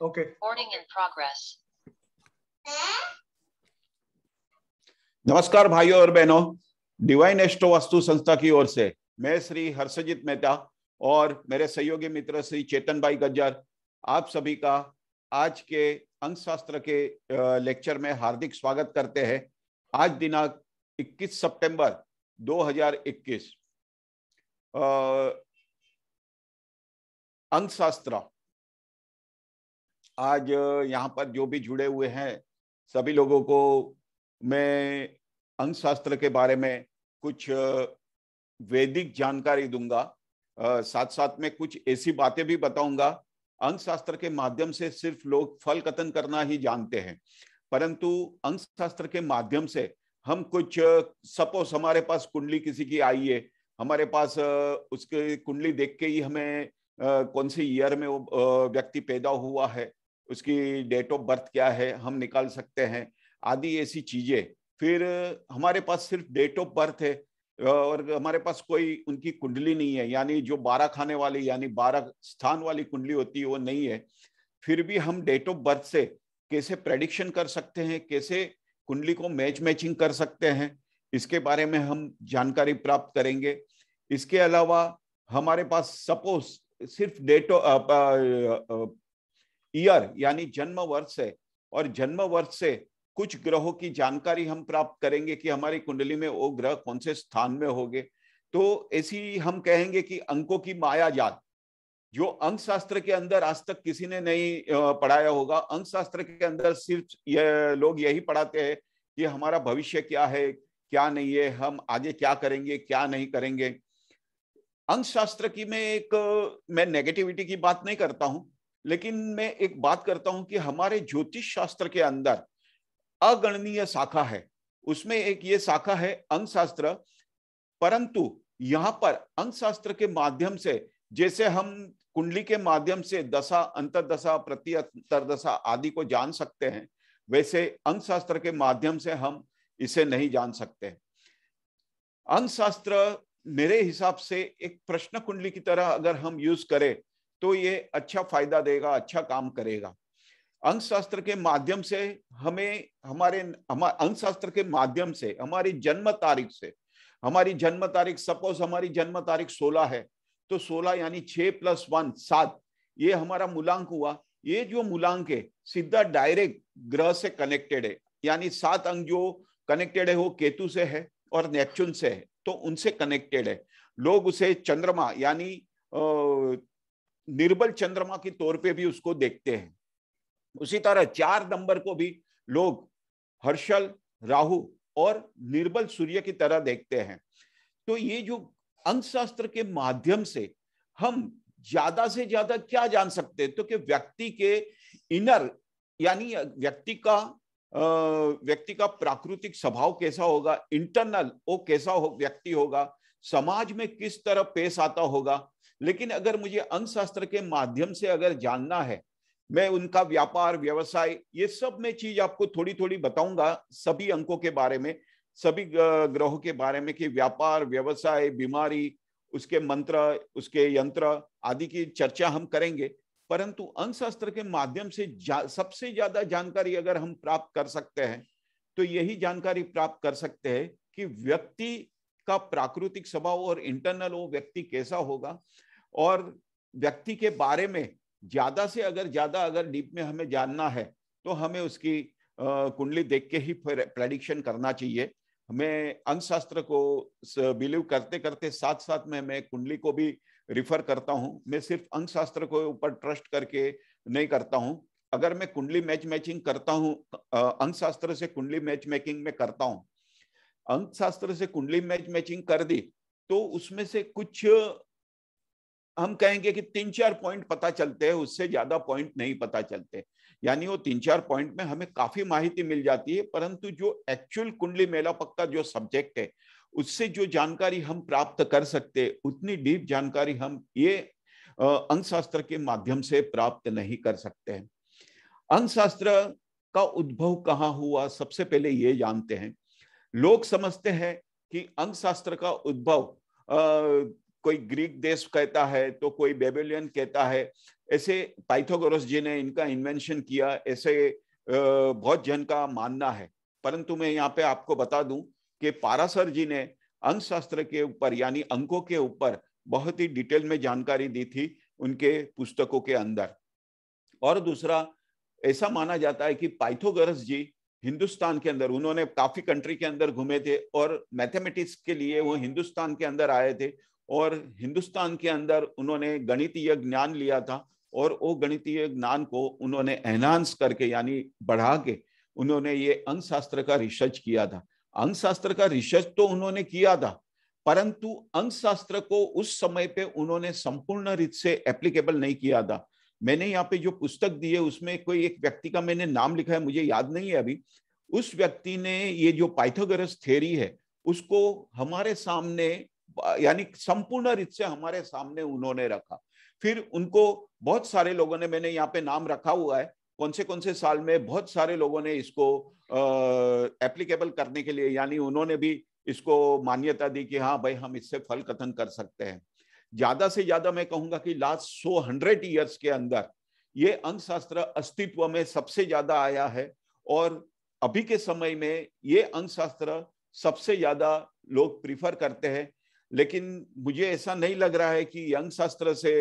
Okay. Recording in progress. नमस्कार भाइयों और बहनों, डिवाइन एस्ट्रो वास्तु संस्था की ओर से मैं श्री हर्षजित मेहता और मेरे सहयोगी मित्र श्री चेतन भाई गज्जर आप सभी का आज के अंक शास्त्र के लेक्चर में हार्दिक स्वागत करते हैं। आज दिनांक 21 सितंबर 2021 अंक शास्त्र। आज यहाँ पर जो भी जुड़े हुए हैं सभी लोगों को मैं अंक शास्त्र के बारे में कुछ वैदिक जानकारी दूंगा, साथ साथ में कुछ ऐसी बातें भी बताऊंगा। अंक शास्त्र के माध्यम से सिर्फ लोग फल कथन करना ही जानते हैं, परंतु अंक शास्त्र के माध्यम से हम कुछ सपोज हमारे पास कुंडली किसी की आई है, हमारे पास उसके कुंडली देख के ही हमें कौन सी ईयर में वो व्यक्ति पैदा हुआ है, उसकी डेट ऑफ बर्थ क्या है हम निकाल सकते हैं, आदि ऐसी चीजें। फिर हमारे पास सिर्फ डेट ऑफ बर्थ है और हमारे पास कोई उनकी कुंडली नहीं है, यानी जो 12 खाने वाली यानी 12 स्थान वाली कुंडली होती है वो नहीं है। फिर भी हम डेट ऑफ बर्थ से कैसे प्रेडिक्शन कर सकते हैं, कैसे कुंडली को मैचिंग कर सकते हैं, इसके बारे में हम जानकारी प्राप्त करेंगे। इसके अलावा हमारे पास सपोज सिर्फ डेट ईयर यानी जन्म वर्ष है और जन्म वर्ष से कुछ ग्रहों की जानकारी हम प्राप्त करेंगे कि हमारी कुंडली में वो ग्रह कौन से स्थान में होंगे। तो ऐसी हम कहेंगे कि अंकों की माया जाल जो अंक शास्त्र के अंदर आज तक किसी ने नहीं पढ़ाया होगा। अंक शास्त्र के अंदर सिर्फ लोग यही पढ़ाते हैं कि हमारा भविष्य क्या है क्या नहीं है, हम आगे क्या करेंगे क्या नहीं करेंगे। अंक शास्त्र की मैं नेगेटिविटी की बात नहीं करता हूं, लेकिन मैं एक बात करता हूं कि हमारे ज्योतिष शास्त्र के अंदर अगणनीय शाखा है, उसमें एक ये शाखा है अंक शास्त्र। परंतु यहाँ पर अंक शास्त्र के माध्यम से जैसे हम कुंडली के माध्यम से दशा, अंतर्दशा, प्रति अंतर्दशा आदि को जान सकते हैं, वैसे अंक शास्त्र के माध्यम से हम इसे नहीं जान सकते। अंक शास्त्र मेरे हिसाब से एक प्रश्न कुंडली की तरह अगर हम यूज करें तो ये अच्छा फायदा देगा, अच्छा काम करेगा। अंक शास्त्र के माध्यम से हमें अंक शास्त्र के माध्यम से हमारी जन्म तारीख सपोज हमारी जन्म तारीख 16 है तो 16 यानी 6 + 1 7, ये हमारा मूलांक हुआ। ये जो मूलांक है सीधा डायरेक्ट ग्रह से कनेक्टेड है, यानी 7 अंक जो कनेक्टेड है वो केतु से है और नेपच्यून से है, तो उनसे कनेक्टेड है। लोग उसे चंद्रमा यानी निर्बल चंद्रमा के तौर पे भी उसको देखते हैं। उसी तरह 4 नंबर को भी लोग हर्षल, राहु और निर्बल सूर्य की तरह देखते हैं। तो ये जो अंक शास्त्र के माध्यम से हम ज्यादा से ज्यादा क्या जान सकते हैं, तो कि व्यक्ति के इनर यानी व्यक्ति का प्राकृतिक स्वभाव कैसा होगा, इंटरनल वो कैसा व्यक्ति होगा, समाज में किस तरह पेश आता होगा। लेकिन अगर मुझे अंक शास्त्र के माध्यम से अगर जानना है, मैं उनका व्यापार, व्यवसाय, ये सब मैं चीज आपको थोड़ी थोड़ी बताऊंगा, सभी अंकों के बारे में, सभी ग्रहों के बारे में, कि व्यापार, व्यवसाय, बीमारी, उसके मंत्र, उसके यंत्र आदि की चर्चा हम करेंगे। परंतु अंक शास्त्र के माध्यम से सबसे ज्यादा जानकारी अगर हम प्राप्त कर सकते हैं तो यही जानकारी प्राप्त कर सकते हैं कि व्यक्ति का प्राकृतिक स्वभाव और इंटरनल वो व्यक्ति कैसा होगा। और व्यक्ति के बारे में ज्यादा से ज्यादा अगर डीप में हमें जानना है तो हमें उसकी कुंडली देख के ही प्रेडिक्शन करना चाहिए। हमें अंक शास्त्र को बिलीव करते करते साथ साथ में मैं कुंडली को भी रिफर करता हूं। मैं सिर्फ अंक शास्त्र को ऊपर ट्रस्ट करके नहीं करता हूं। अगर मैं कुंडली मैचिंग करता हूं, अंक शास्त्र से कुंडली मैचिंग में करता हूं, अंक शास्त्र से कुंडली मैचिंग कर दी तो उसमें से कुछ हम कहेंगे कि 3-4 पॉइंट पता चलते हैं, उससे ज्यादा पॉइंट नहीं पता चलते। यानी वो 3-4 पॉइंट में हमें काफी माहिती मिल जाती है, परंतु जो एक्चुअल कुंडली मेला पक्का जो सब्जेक्ट है उससे जो जानकारी हम प्राप्त कर सकते उतनी डीप जानकारी हम ये अंक शास्त्र के माध्यम से प्राप्त नहीं कर सकते हैं। अंक शास्त्र का उद्भव कहाँ हुआ, सबसे पहले ये जानते हैं। लोग समझते हैं कि अंक शास्त्र का उद्भव कोई ग्रीक देश कहता है तो कोई बेबीलोनियन कहता है। ऐसे पाइथागोरस जी ने इनका इन्वेंशन किया, ऐसे बहुत जन का मानना है। परंतु मैं यहाँ पे आपको बता दूं कि पाराशर जी ने अंक शास्त्र के ऊपर यानी अंकों के ऊपर बहुत ही डिटेल में जानकारी दी थी उनके पुस्तकों के अंदर। और दूसरा, ऐसा माना जाता है कि पाइथागोरस जी हिंदुस्तान के अंदर, उन्होंने काफी कंट्री के अंदर घूमे थे और मैथमेटिक्स के लिए वो हिंदुस्तान के अंदर आए थे और हिंदुस्तान के अंदर उन्होंने गणितीय ज्ञान लिया था और वो गणितीय ज्ञान को उन्होंने एनहांस करके यानी बढ़ा के उन्होंने ये अंक शास्त्र का रिसर्च किया था। अंक शास्त्र का रिसर्च तो उन्होंने किया था, परंतु अंक शास्त्र को उस समय पे उन्होंने संपूर्ण रीत से एप्लीकेबल नहीं किया था। मैंने यहाँ पे जो पुस्तक दी है उसमें कोई एक व्यक्ति का मैंने नाम लिखा है, मुझे याद नहीं है अभी। उस व्यक्ति ने ये जो पाइथागोरस थ्योरी है उसको हमारे सामने यानी संपूर्ण रीत से हमारे सामने उन्होंने रखा। फिर उनको बहुत सारे लोगों ने, मैंने यहाँ पे नाम रखा हुआ है कौन से साल में, बहुत सारे लोगों ने इसको एप्लीकेबल करने के लिए यानी उन्होंने भी इसको मान्यता दी कि हाँ भाई हम इससे फल कथन कर सकते हैं। ज्यादा से ज्यादा मैं कहूंगा कि लास्ट 100 ईयर्स के अंदर ये अंक शास्त्र अस्तित्व में सबसे ज्यादा आया है और अभी के समय में ये अंक शास्त्र सबसे ज्यादा लोग प्रीफर करते हैं। लेकिन मुझे ऐसा नहीं लग रहा है कि अंक शास्त्र से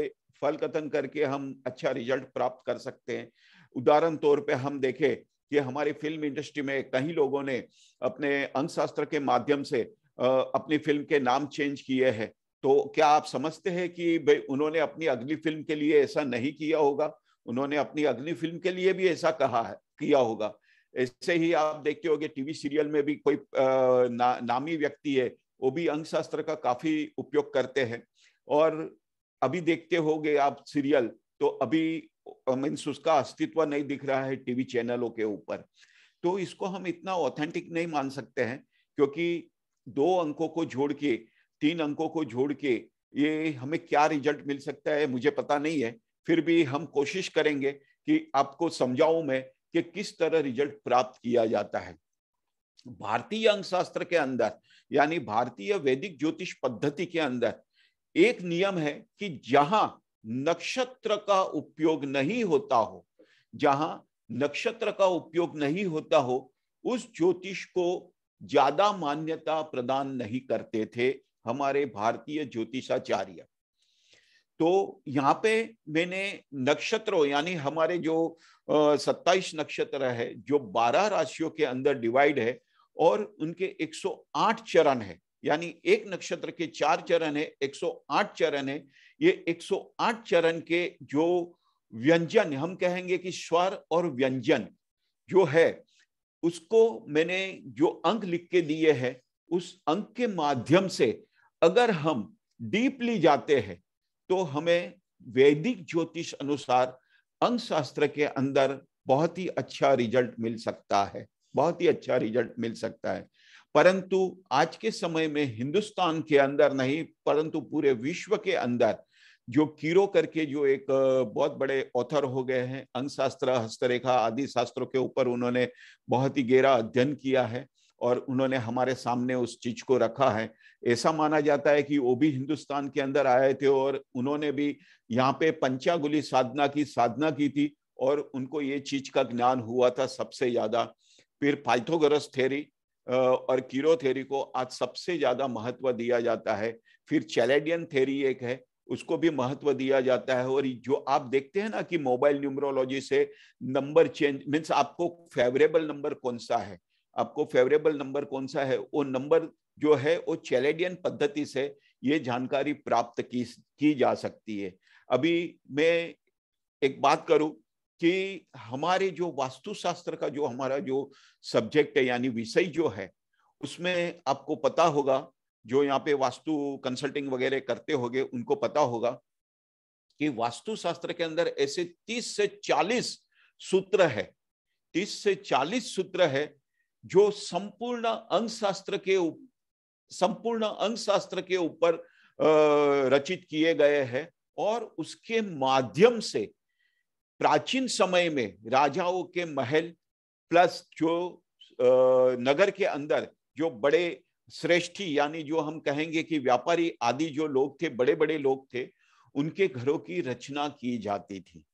फल कथन करके हम अच्छा रिजल्ट प्राप्त कर सकते हैं। उदाहरण तौर पे हम देखें कि हमारी फिल्म इंडस्ट्री में कई लोगों ने अपने अंक शास्त्र के माध्यम से अपनी फिल्म के नाम चेंज किए हैं। तो क्या आप समझते हैं कि भाई उन्होंने अपनी अगली फिल्म के लिए ऐसा नहीं किया होगा? उन्होंने अपनी अगली फिल्म के लिए भी ऐसा कहा है, किया होगा। ऐसे ही आप देखते होंगे टीवी सीरियल में भी कोई नामी व्यक्ति है, वो भी अंक शास्त्र का काफी उपयोग करते हैं। और अभी देखते होंगे आप सीरियल, तो अभी मीन्स उसका अस्तित्व नहीं दिख रहा है टीवी चैनलों के ऊपर। तो इसको हम इतना ऑथेंटिक नहीं मान सकते हैं, क्योंकि 2 अंकों को जोड़ के, 3 अंकों को जोड़ के ये हमें क्या रिजल्ट मिल सकता है मुझे पता नहीं है। फिर भी हम कोशिश करेंगे कि आपको समझाऊं मैं कि किस तरह रिजल्ट प्राप्त किया जाता है। भारतीय अंक शास्त्र के अंदर यानी भारतीय वैदिक ज्योतिष पद्धति के अंदर एक नियम है कि जहां नक्षत्र का उपयोग नहीं होता हो, जहां नक्षत्र का उपयोग नहीं होता हो, उस ज्योतिष को ज्यादा मान्यता प्रदान नहीं करते थे हमारे भारतीय ज्योतिषाचार्य। तो यहाँ पे मैंने नक्षत्रों यानी हमारे जो 27 नक्षत्र है जो 12 राशियों के अंदर डिवाइड है और उनके 108 चरण है, यानी एक नक्षत्र के 4 चरण है, 108 चरण है। ये 108 चरण के जो व्यंजन, हम कहेंगे कि स्वर और व्यंजन जो है, उसको मैंने जो अंक लिख के दिए हैं, उस अंक के माध्यम से अगर हम डीपली जाते हैं तो हमें वैदिक ज्योतिष अनुसार अंक शास्त्र के अंदर बहुत ही अच्छा रिजल्ट मिल सकता है, बहुत ही अच्छा रिजल्ट मिल सकता है। परंतु आज के समय में हिंदुस्तान के अंदर नहीं, परंतु पूरे विश्व के अंदर जो कीरो करके जो एक बहुत बड़े ऑथर हो गए हैं, अंक शास्त्र, हस्तरेखा आदि शास्त्रों के ऊपर उन्होंने बहुत ही गहरा अध्ययन किया है और उन्होंने हमारे सामने उस चीज को रखा है। ऐसा माना जाता है कि वो भी हिंदुस्तान के अंदर आए थे और उन्होंने भी यहाँ पे पंचागुली साधना की साधना की थी और उनको ये चीज का ज्ञान हुआ था सबसे ज्यादा। फिर पाइथागोरस थ्योरी और कीरो थ्योरी को आज सबसे ज्यादा महत्व दिया जाता है। फिर चैलेडियन थ्योरी एक है, उसको भी महत्व दिया जाता है। और जो आप देखते हैं ना कि मोबाइल न्यूमरोलॉजी से नंबर चेंज, मीन्स आपको फेवरेबल नंबर कौन सा है, आपको फेवरेबल नंबर कौन सा है, वो नंबर जो है वो चैलेडियन पद्धति से ये जानकारी प्राप्त की जा सकती है। अभी मैं एक बात करूं कि हमारे जो वास्तुशास्त्र का जो हमारा जो सब्जेक्ट है यानी विषय जो है, उसमें आपको पता होगा, जो यहाँ पे वास्तु कंसल्टिंग वगैरह करते होंगे उनको पता होगा कि वास्तुशास्त्र के अंदर ऐसे 30 से 40 सूत्र है, 30 से 40 सूत्र है जो संपूर्ण अंक शास्त्र के ऊपर रचित किए गए हैं। और उसके माध्यम से प्राचीन समय में राजाओं के महल प्लस जो नगर के अंदर जो बड़े श्रेष्ठी यानी जो हम कहेंगे कि व्यापारी आदि जो लोग थे, बड़े बड़े लोग थे, उनके घरों की रचना की जाती थी।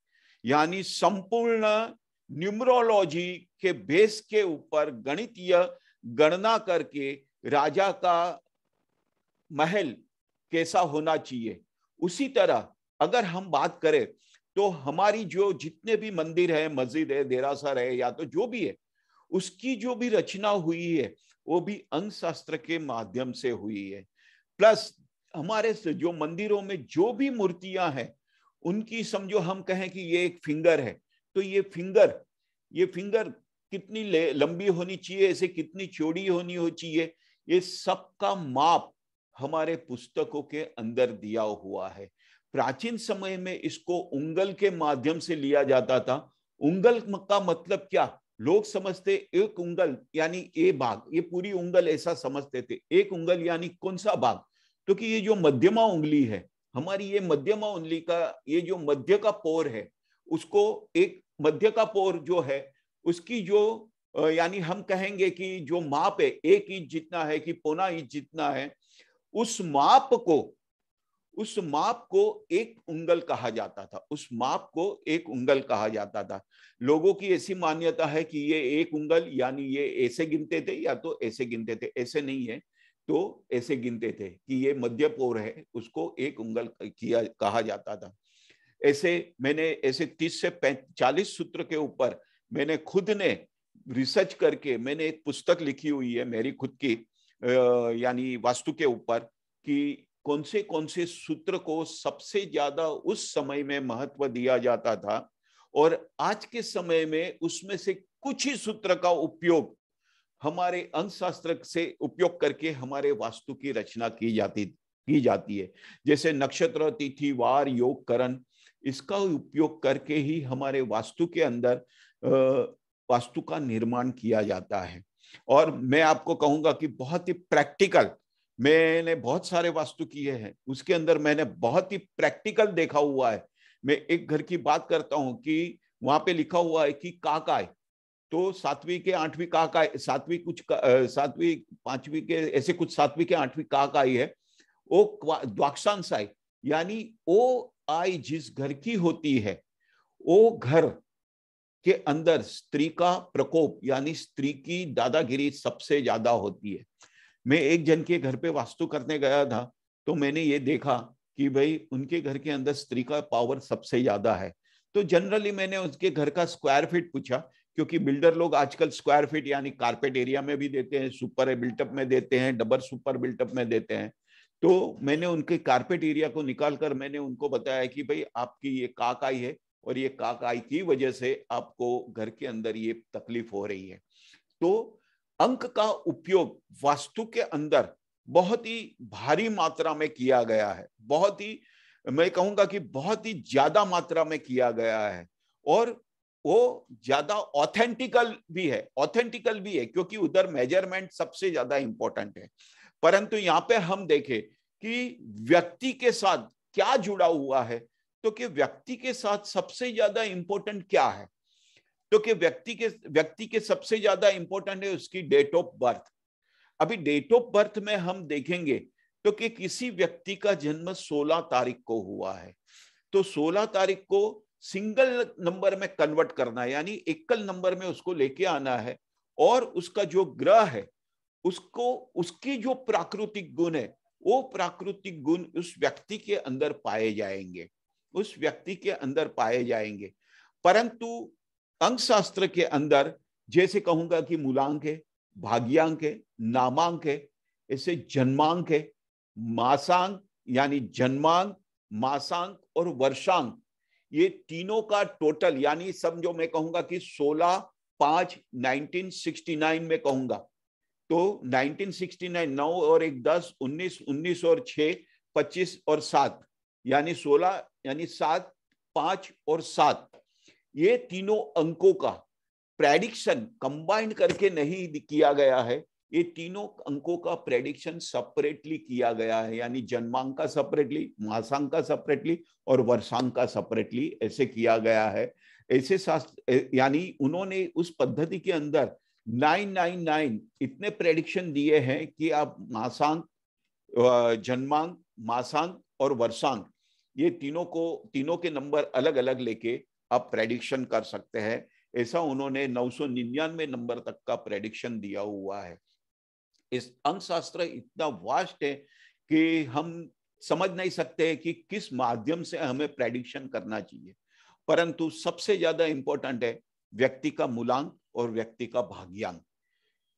यानी संपूर्ण न्यूमरोलॉजी के बेस के ऊपर गणितीय गणना करके राजा का महल कैसा होना चाहिए। उसी तरह अगर हम बात करें तो हमारी जो जितने भी मंदिर है, मस्जिद है, देरासर है, या तो जो भी है, उसकी जो भी रचना हुई है वो भी अंक शास्त्र के माध्यम से हुई है। प्लस हमारे जो मंदिरों में जो भी मूर्तियां हैं उनकी समझो हम कहें कि ये एक फिंगर है, तो ये फिंगर कितनी लंबी होनी चाहिए, इसे कितनी चौड़ी होनी हो चाहिए, ये सबका माप हमारे पुस्तकों के अंदर दिया हुआ है। प्राचीन समय में इसको उंगल के माध्यम से लिया जाता था। उंगल का मतलब क्या, लोग समझते एक उंगल यानी ए भाग, ये पूरी उंगल ऐसा समझते थे। एक उंगल यानी कौन सा भाग, क्योंकि ये जो मध्यमा उंगली है हमारी, ये मध्यमा उंगली का ये जो मध्य का पोर है, उसको एक मध्य का पोर जो है उसकी जो यानी हम कहेंगे कि जो माप है 1 इंच जितना है कि पौना इंच जितना है, उस माप को एक उंगल कहा जाता था। उस माप को एक उंगल कहा जाता था। लोगों की ऐसी मान्यता है कि ये एक उंगल यानी ये ऐसे गिनते थे या तो ऐसे गिनते थे, ऐसे नहीं है तो ऐसे गिनते थे कि ये मध्य पोर है, उसको एक उंगल किया कहा जाता था। ऐसे मैंने ऐसे 30 से 40 सूत्र के ऊपर मैंने खुद ने रिसर्च करके मैंने एक पुस्तक लिखी हुई है मेरी खुद की, यानी वास्तु के ऊपर, कि कौन से सूत्र को सबसे ज्यादा उस समय में महत्व दिया जाता था और आज के समय में उसमें से कुछ ही सूत्र का उपयोग हमारे अंक शास्त्र से उपयोग करके हमारे वास्तु की रचना की जाती है। जैसे नक्षत्र, तिथि, वार, योग, करण, इसका उपयोग करके ही हमारे वास्तु के अंदर वास्तु का निर्माण किया जाता है। और मैं आपको कहूंगा कि बहुत ही प्रैक्टिकल, मैंने बहुत सारे वास्तु किए हैं, उसके अंदर मैंने बहुत ही प्रैक्टिकल देखा हुआ है। मैं एक घर की बात करता हूं कि वहां पे लिखा हुआ है कि काकाय, तो 7वीं के 8वीं काकाय, 7वीं 5वीं के ऐसे कुछ 7वीं के 8वीं काकाई है, वो द्वाक्षांश आय यानी ओ आई जिस घर की होती है, वो घर के अंदर स्त्री का प्रकोप यानी स्त्री की दादागिरी सबसे ज्यादा होती है। मैं एक जन के घर पे वास्तु करने गया था तो मैंने ये देखा कि भाई उनके घर के अंदर स्त्री का पावर सबसे ज्यादा है। तो जनरली मैंने उसके घर का स्क्वायर फीट पूछा, क्योंकि बिल्डर लोग आजकल स्क्वायर फीट यानी कारपेट एरिया में भी देते हैं, सुपर बिल्टअप में देते हैं, डबल सुपर बिल्टअप में देते हैं। तो मैंने उनके कारपेट एरिया को निकालकर मैंने उनको बताया कि भाई आपकी ये काकाई है और ये काकाई की वजह से आपको घर के अंदर ये तकलीफ हो रही है। तो अंक का उपयोग वास्तु के अंदर बहुत ही भारी मात्रा में किया गया है, बहुत ही, मैं कहूंगा कि बहुत ही ज्यादा मात्रा में किया गया है। और वो ज्यादा ऑथेंटिकल भी है क्योंकि उधर मेजरमेंट सबसे ज्यादा इंपॉर्टेंट है। परंतु यहाँ पे हम देखें कि व्यक्ति के साथ क्या जुड़ा हुआ है, तो कि व्यक्ति के साथ सबसे ज्यादा इंपॉर्टेंट क्या है, तो कि व्यक्ति के सबसे ज्यादा इंपॉर्टेंट है उसकी डेट ऑफ बर्थ। अभी डेट ऑफ बर्थ में हम देखेंगे तो कि किसी व्यक्ति का जन्म 16 तारीख को हुआ है, तो 16 तारीख को सिंगल नंबर में कन्वर्ट करना है, यानी एकल नंबर में उसको लेके आना है, और उसका जो ग्रह है उसको, उसकी जो प्राकृतिक गुण है वो प्राकृतिक गुण उस व्यक्ति के अंदर पाए जाएंगे, परंतु अंक शास्त्र के अंदर जैसे कहूंगा कि मूलांक है, भाग्यांक है, नामांक है, ऐसे जन्मांक है, मासांक यानी जन्मांक, मासांक और वर्षांक, ये तीनों का टोटल यानी समझो मैं कहूंगा कि 16/5/1969 में कहूंगा तो 1969, 9 और 1 10, 19, 19 और 6 25 और 7 यानी 16 यानी 7, 5 और 7, ये तीनों अंकों का प्रेडिक्शन कंबाइंड करके नहीं किया गया है, ये तीनों अंकों का प्रेडिक्शन सेपरेटली किया गया है, यानी जन्मांक का सेपरेटली, मासांक का सेपरेटली और वर्षांक का सेपरेटली ऐसे किया गया है। ऐसे शास्त्र यानी उन्होंने उस पद्धति के अंदर 999 इतने प्रेडिक्शन दिए हैं कि आप मासांक, जन्मांक, मासांक और वर्षांक, ये तीनों के नंबर अलग अलग लेके आप प्रेडिक्शन कर सकते हैं। ऐसा उन्होंने 999 नंबर तक का प्रेडिक्शन दिया हुआ है। इस अंक शास्त्र इतना वास्ट है कि हम समझ नहीं सकते कि किस माध्यम से हमें प्रेडिक्शन करना चाहिए, परंतु सबसे ज्यादा इंपॉर्टेंट है व्यक्ति का मूलांक और व्यक्ति का भाग्यांक।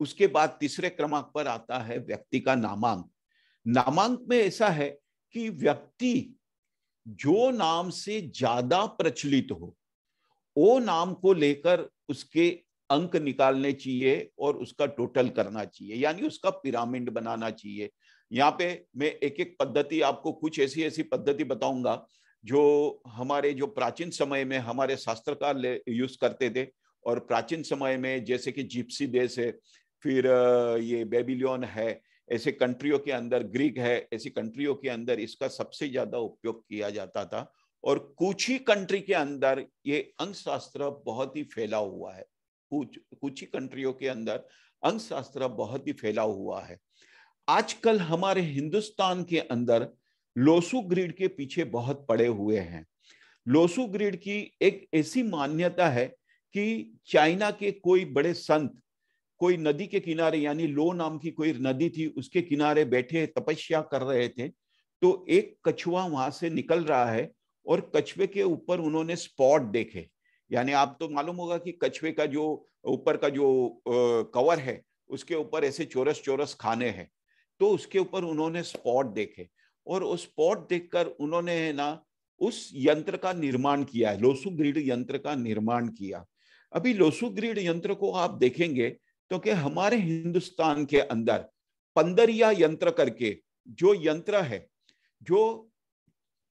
उसके बाद तीसरे क्रमांक पर आता है व्यक्ति का नामांक। नामांक में ऐसा है कि व्यक्ति जो नाम से ज्यादा प्रचलित हो वो नाम को लेकर उसके अंक निकालने चाहिए और उसका टोटल करना चाहिए, यानी उसका पिरामिड बनाना चाहिए। यहाँ पे मैं एक एक पद्धति आपको कुछ ऐसी पद्धति बताऊंगा जो हमारे जो प्राचीन समय में हमारे शास्त्रकार यूज करते थे। और प्राचीन समय में जैसे कि जिप्सी देश है, फिर ये बेबीलोन है, ऐसे कंट्रियों के अंदर ग्रीक है, ऐसी कंट्रियों के अंदर इसका सबसे ज्यादा उपयोग किया जाता था। और कुछ ही कंट्री के अंदर ये अंक शास्त्र बहुत ही फैला हुआ है। कुछ ही कंट्रियों के अंदर अंक शास्त्र बहुत ही फैला हुआ है। आजकल हमारे हिंदुस्तान के अंदर लोसू ग्रिड के पीछे बहुत पड़े हुए हैं। लोसू ग्रिड की एक ऐसी मान्यता है कि चाइना के कोई बड़े संत कोई नदी के किनारे, यानी लो नाम की कोई नदी थी, उसके किनारे बैठे तपस्या कर रहे थे, तो एक कछुआ वहां से निकल रहा है और कछुए के ऊपर उन्होंने स्पॉट देखे। यानी आप तो मालूम होगा कि कछुए का जो ऊपर का जो कवर है उसके ऊपर ऐसे चौरस चौरस खाने हैं, तो उसके ऊपर उन्होंने स्पॉट देखे और उस स्पॉट देखकर उन्होंने है ना उस यंत्र का निर्माण किया, लोसू ग्रिड यंत्र का निर्माण किया। अभी लोसू ग्रिड यंत्र को आप देखेंगे तो कि हमारे हिंदुस्तान के अंदर पंदरिया यंत्र करके जो यंत्र है, जो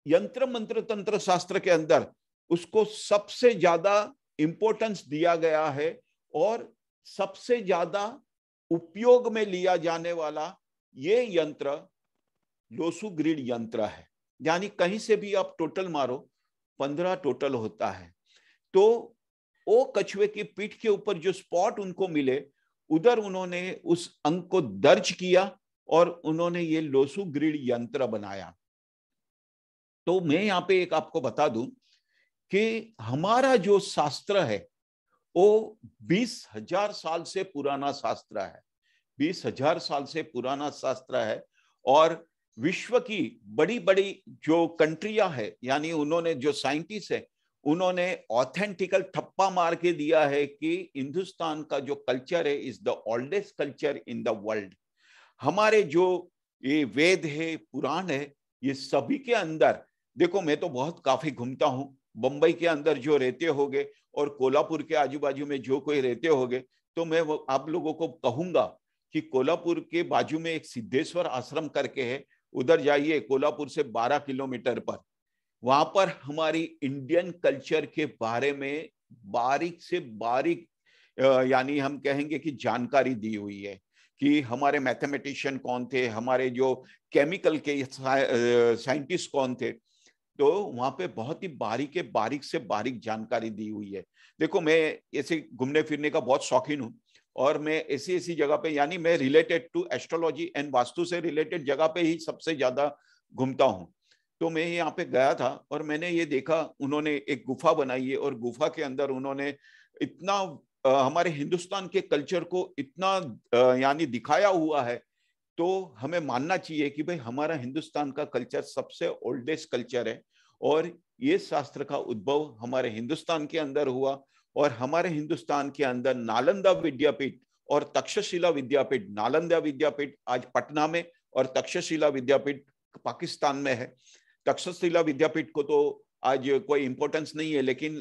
यंत्र मंत्र तंत्र शास्त्र के अंदर उसको सबसे ज्यादा इंपॉर्टेंस दिया गया है और सबसे ज्यादा उपयोग में लिया जाने वाला ये यंत्र लोसू ग्रिड यंत्र है। यानी कहीं से भी आप टोटल मारो 15 टोटल होता है। तो वो कछुए की पीठ के ऊपर जो स्पॉट उनको मिले उधर उन्होंने उस अंक को दर्ज किया और उन्होंने ये लोसू ग्रिड यंत्र बनाया। तो मैं यहाँ पे एक आपको बता दूं कि हमारा जो शास्त्र है वो 20,000 साल से पुराना शास्त्र है। 20,000 साल से पुराना शास्त्र है और विश्व की बड़ी बड़ी जो कंट्रियां है, यानी उन्होंने जो साइंटिस्ट है उन्होंने ऑथेंटिकल ठप्पा मार के दिया है कि हिंदुस्तान का जो कल्चर है is the oldest culture in the world. हमारे जो ये वेद है, पुराण है, ये सभी के अंदर देखो, मैं तो बहुत काफी घूमता हूं। बंबई के अंदर जो रहते होगे और कोल्हापुर के आजू बाजू में जो कोई रहते होगे, तो मैं आप लोगों को कहूंगा कि कोल्हापुर के बाजू में एक सिद्धेश्वर आश्रम करके है, उधर जाइए, कोल्हापुर से 12 किलोमीटर पर। वहां पर हमारी इंडियन कल्चर के बारे में बारीक से बारीक यानी हम कहेंगे कि जानकारी दी हुई है कि हमारे मैथमेटिशियन कौन थे, हमारे जो केमिकल के साइंटिस्ट कौन थे। तो वहां पे बहुत ही बारीक से बारीक जानकारी दी हुई है। देखो, मैं ऐसे घूमने फिरने का बहुत शौकीन हूँ और मैं ऐसी जगह पे, यानी मैं related to astrology and vastu से रिलेटेड जगह पे ही सबसे ज्यादा घूमता हूँ। तो मैं यहाँ पे गया था और मैंने ये देखा, उन्होंने एक गुफा बनाई है और गुफा के अंदर उन्होंने इतना हमारे हिंदुस्तान के कल्चर को इतना यानी दिखाया हुआ है। तो हमें मानना चाहिए कि भाई हमारा हिंदुस्तान का कल्चर सबसे ओल्डेस्ट कल्चर है और ये शास्त्र का उद्भव हमारे हिंदुस्तान के अंदर हुआ। और हमारे हिंदुस्तान के अंदर नालंदा विद्यापीठ और तक्षशिला विद्यापीठ, नालंदा विद्यापीठ आज पटना में और तक्षशिला विद्यापीठ पाकिस्तान में है। तक्षशिला विद्यापीठ को तो आज कोई इंपॉर्टेंस नहीं है, लेकिन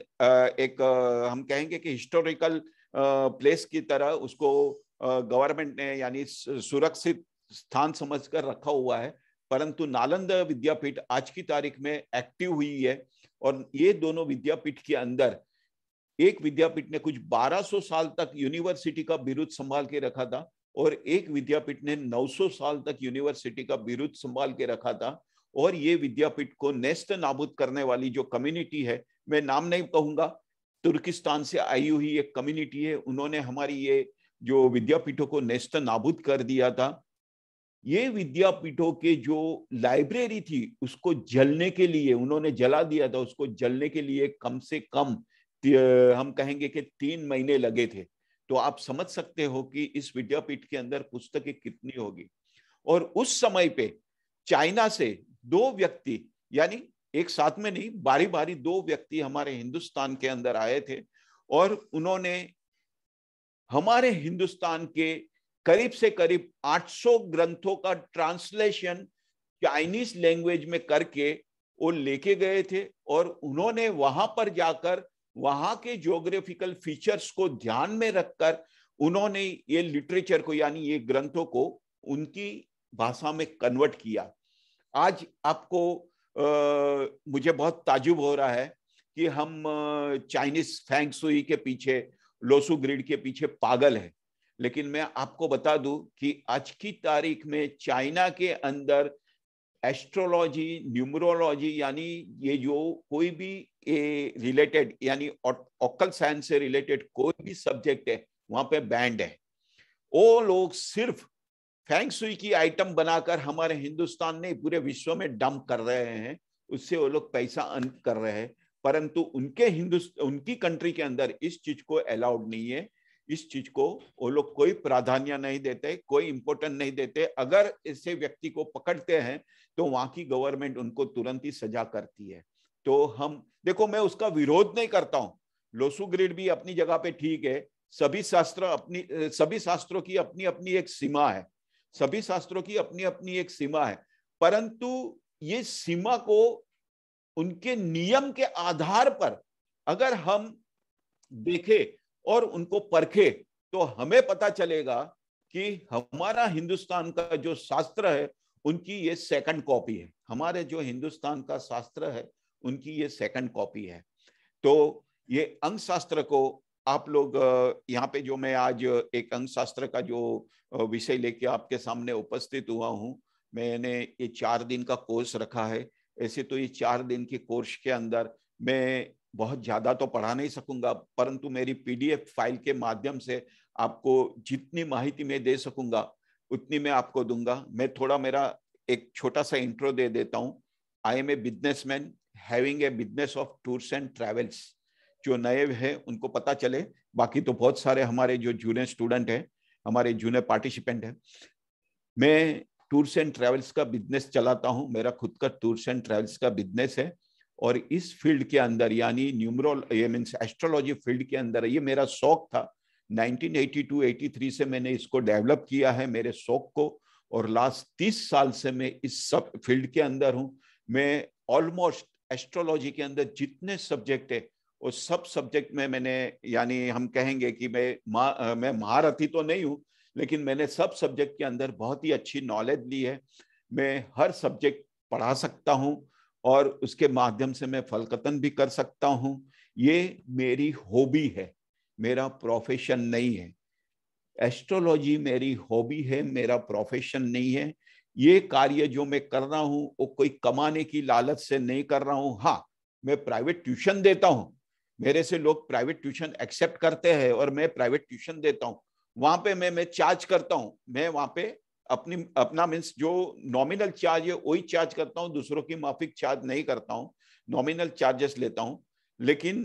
एक हम कहेंगे कि हिस्टोरिकल प्लेस की तरह उसको गवर्नमेंट ने यानी सुरक्षित स्थान समझकर रखा हुआ है। परंतु नालंदा विद्यापीठ आज की तारीख में एक्टिव हुई है और ये दोनों विद्यापीठ के अंदर एक विद्यापीठ ने कुछ 1200 साल तक यूनिवर्सिटी का बिरुद संभाल के रखा था और एक विद्यापीठ ने 900 साल तक यूनिवर्सिटी का बिरुद संभाल के रखा था। और ये विद्यापीठ को नेस्त नाबूद करने वाली जो कम्युनिटी है, मैं नाम नहीं कहूंगा, तुर्किस्तान से आई हुई एक कम्युनिटी है, उन्होंने हमारी ये जो विद्यापीठों को नेस्त नाबूद कर दिया था, ये विद्यापीठों के जो लाइब्रेरी थी उसको जलने के लिए, उन्होंने जला दिया था, उसको जलने के लिए कम से कम हम कहेंगे कि 3 महीने लगे थे। तो आप समझ सकते हो कि इस विद्यापीठ के अंदर पुस्तकें कितनी होगी। और उस समय पे चाइना से 2 व्यक्ति, यानी एक साथ में नहीं, बारी बारी 2 व्यक्ति हमारे हिंदुस्तान के अंदर आए थे और उन्होंने हमारे हिंदुस्तान के करीब से करीब 800 ग्रंथों का ट्रांसलेशन चाइनीज लैंग्वेज में करके वो लेके गए थे। और उन्होंने वहां पर जाकर वहां के ज्योग्राफिकल फीचर्स को ध्यान में रखकर उन्होंने ये लिटरेचर को, यानी ये ग्रंथों को उनकी भाषा में कन्वर्ट किया। आज आपको मुझे बहुत ताजुब हो रहा है कि हम चाइनीज फेंग शुई के पीछे, लोसू ग्रिड के पीछे पागल है, लेकिन मैं आपको बता दूं कि आज की तारीख में चाइना के अंदर एस्ट्रोलॉजी, न्यूमरोलॉजी, यानी ये जो कोई भी रिलेटेड, यानी ऑकल साइंस से रिलेटेड कोई भी सब्जेक्ट है वहां पे बैंड है। वो लोग सिर्फ फेंग शुई की आइटम बनाकर हमारे हिंदुस्तान ने पूरे विश्व में डंप कर रहे हैं, उससे वो लोग पैसा अर्न कर रहे हैं, परंतु उनकी कंट्री के अंदर इस चीज को अलाउड नहीं है। इस चीज को वो लोग कोई प्राधान्य नहीं देते, कोई इंपॉर्टेंट नहीं देते। अगर ऐसे व्यक्ति को पकड़ते हैं तो वहां की गवर्नमेंट उनको तुरंत ही सजा करती है। तो हम देखो, मैं उसका विरोध नहीं करता हूं, लोसू ग्रिड भी अपनी जगह पे ठीक है, सभी शास्त्रों की अपनी अपनी एक सीमा है, सभी शास्त्रों की अपनी अपनी एक सीमा है, परंतु ये सीमा को उनके नियम के आधार पर अगर हम देखें और उनको परखे तो हमें पता चलेगा कि हमारा हिंदुस्तान का जो शास्त्र है उनकी ये सेकंड कॉपी है। हमारे जो हिंदुस्तान का शास्त्र है उनकी ये सेकंड कॉपी है। तो ये अंक शास्त्र को आप लोग यहाँ पे, जो मैं आज एक अंक शास्त्र का जो विषय लेके आपके सामने उपस्थित हुआ हूँ, मैंने ये 4 दिन का कोर्स रखा है। ऐसे तो ये 4 दिन के कोर्स के अंदर मैं बहुत ज्यादा तो पढ़ा नहीं सकूंगा, परंतु मेरी पीडीएफ फाइल के माध्यम से आपको जितनी माहिती मैं दे सकूंगा उतनी मैं आपको दूंगा। मैं थोड़ा मेरा एक छोटा सा इंट्रो दे देता हूँ। I am a businessman having a business of tours and travels. जो नए हैं उनको पता चले, बाकी तो बहुत सारे हमारे जो जूनियर स्टूडेंट हैं, हमारे जूनियर पार्टिसिपेंट हैं। मैं टूर्स एंड ट्रैवल्स का बिजनेस चलाता हूं, मेरा खुद का टूर्स एंड ट्रैवल्स का बिजनेस है। और इस फील्ड के अंदर, यानी ये मींस एस्ट्रोलॉजी फील्ड के अंदर, ये मेरा शौक था। 1982-83 से मैंने इसको डेवलप किया है, मेरे शौक को, और लास्ट 30 साल से मैं इस सब फील्ड के अंदर हूं। मैं ऑलमोस्ट एस्ट्रोलॉजी के अंदर जितने सब्जेक्ट है वो सब सब्जेक्ट में मैंने, यानी हम कहेंगे कि मैं महारथी तो नहीं हूं, लेकिन मैंने सब सब्जेक्ट के अंदर बहुत ही अच्छी नॉलेज ली है। मैं हर सब्जेक्ट पढ़ा सकता हूं और उसके माध्यम से मैं फलकतन भी कर सकता हूं। ये मेरी हॉबी है, मेरा प्रोफेशन नहीं है। एस्ट्रोलॉजी मेरी हॉबी है, मेरा प्रोफेशन नहीं है। ये कार्य जो मैं कर रहा हूं वो कोई कमाने की लालच से नहीं कर रहा हूं। हाँ, मैं प्राइवेट ट्यूशन देता हूं, मेरे से लोग प्राइवेट ट्यूशन एक्सेप्ट करते हैं और मैं प्राइवेट ट्यूशन देता हूं। वहां पे मैं चार्ज करता हूं, मैं वहां पे अपना मीन्स जो नॉमिनल चार्ज है वही चार्ज करता हूं, दूसरों की माफिक चार्ज नहीं करता हूं, नॉमिनल चार्जेस लेता हूं। लेकिन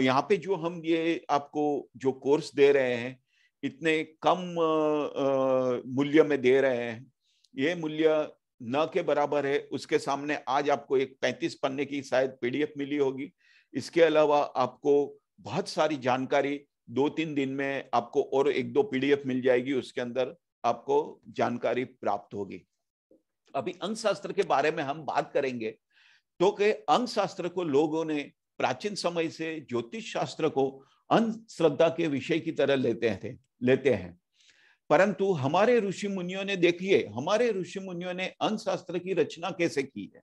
यहाँ पे जो हम ये आपको जो कोर्स दे रहे हैं इतने कम मूल्य में दे रहे हैं, ये मूल्य न के बराबर है। उसके सामने आज आपको एक 35 पन्ने की शायद पीडीएफ मिली होगी। इसके अलावा आपको बहुत सारी जानकारी 2-3 दिन में आपको और 1-2 पीडीएफ मिल जाएगी, उसके अंदर आपको जानकारी प्राप्त होगी। अभी अंक शास्त्र के बारे में हम बात करेंगे तो कि अंक शास्त्र को लोगों ने प्राचीन समय से ज्योतिष शास्त्र को अंधश्रद्धा के विषय की तरह लेते हैं। परंतु हमारे ऋषि मुनियों ने, देखिए हमारे ऋषि मुनियों ने अंक शास्त्र की रचना कैसे की है।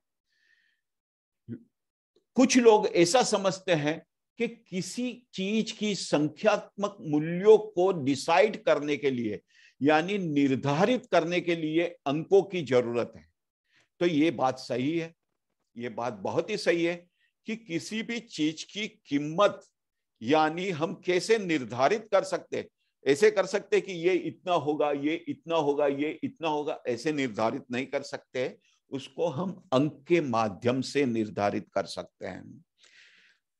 कुछ लोग ऐसा समझते हैं कि किसी चीज की संख्यात्मक मूल्यों को डिसाइड करने के लिए, यानी निर्धारित करने के लिए अंकों की जरूरत है। तो ये बात सही है, ये बात बहुत ही सही है कि किसी भी चीज की कीमत यानी हम कैसे निर्धारित कर सकते हैं। ऐसे कर सकते कि ये इतना होगा, ये इतना होगा, ये इतना होगा, ऐसे निर्धारित नहीं कर सकते। उसको हम अंक के माध्यम से निर्धारित कर सकते हैं।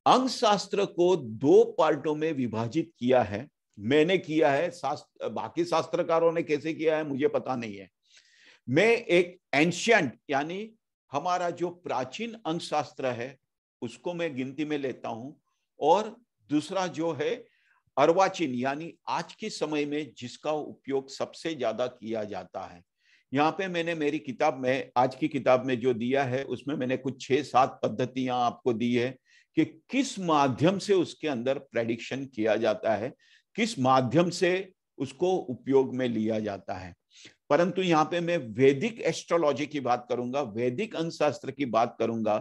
अंक शास्त्र को दो पार्टों में विभाजित किया है, मैंने किया है, बाकी शास्त्रकारों ने कैसे किया है मुझे पता नहीं है। मैं एक एंशियंट यानी हमारा जो प्राचीन अंक शास्त्र है उसको मैं गिनती में लेता हूं, और दूसरा जो है अर्वाचीन यानी आज के समय में जिसका उपयोग सबसे ज्यादा किया जाता है। यहाँ पे मैंने मेरी किताब में, आज की किताब में जो दिया है उसमें मैंने कुछ 6-7 पद्धतियां आपको दी है कि किस माध्यम से उसके अंदर प्रेडिक्शन किया जाता है, किस माध्यम से उसको उपयोग में लिया जाता है। परंतु यहाँ पे मैं वैदिक एस्ट्रोलॉजी की बात करूंगा, वैदिक अंकशास्त्र की बात करूंगा,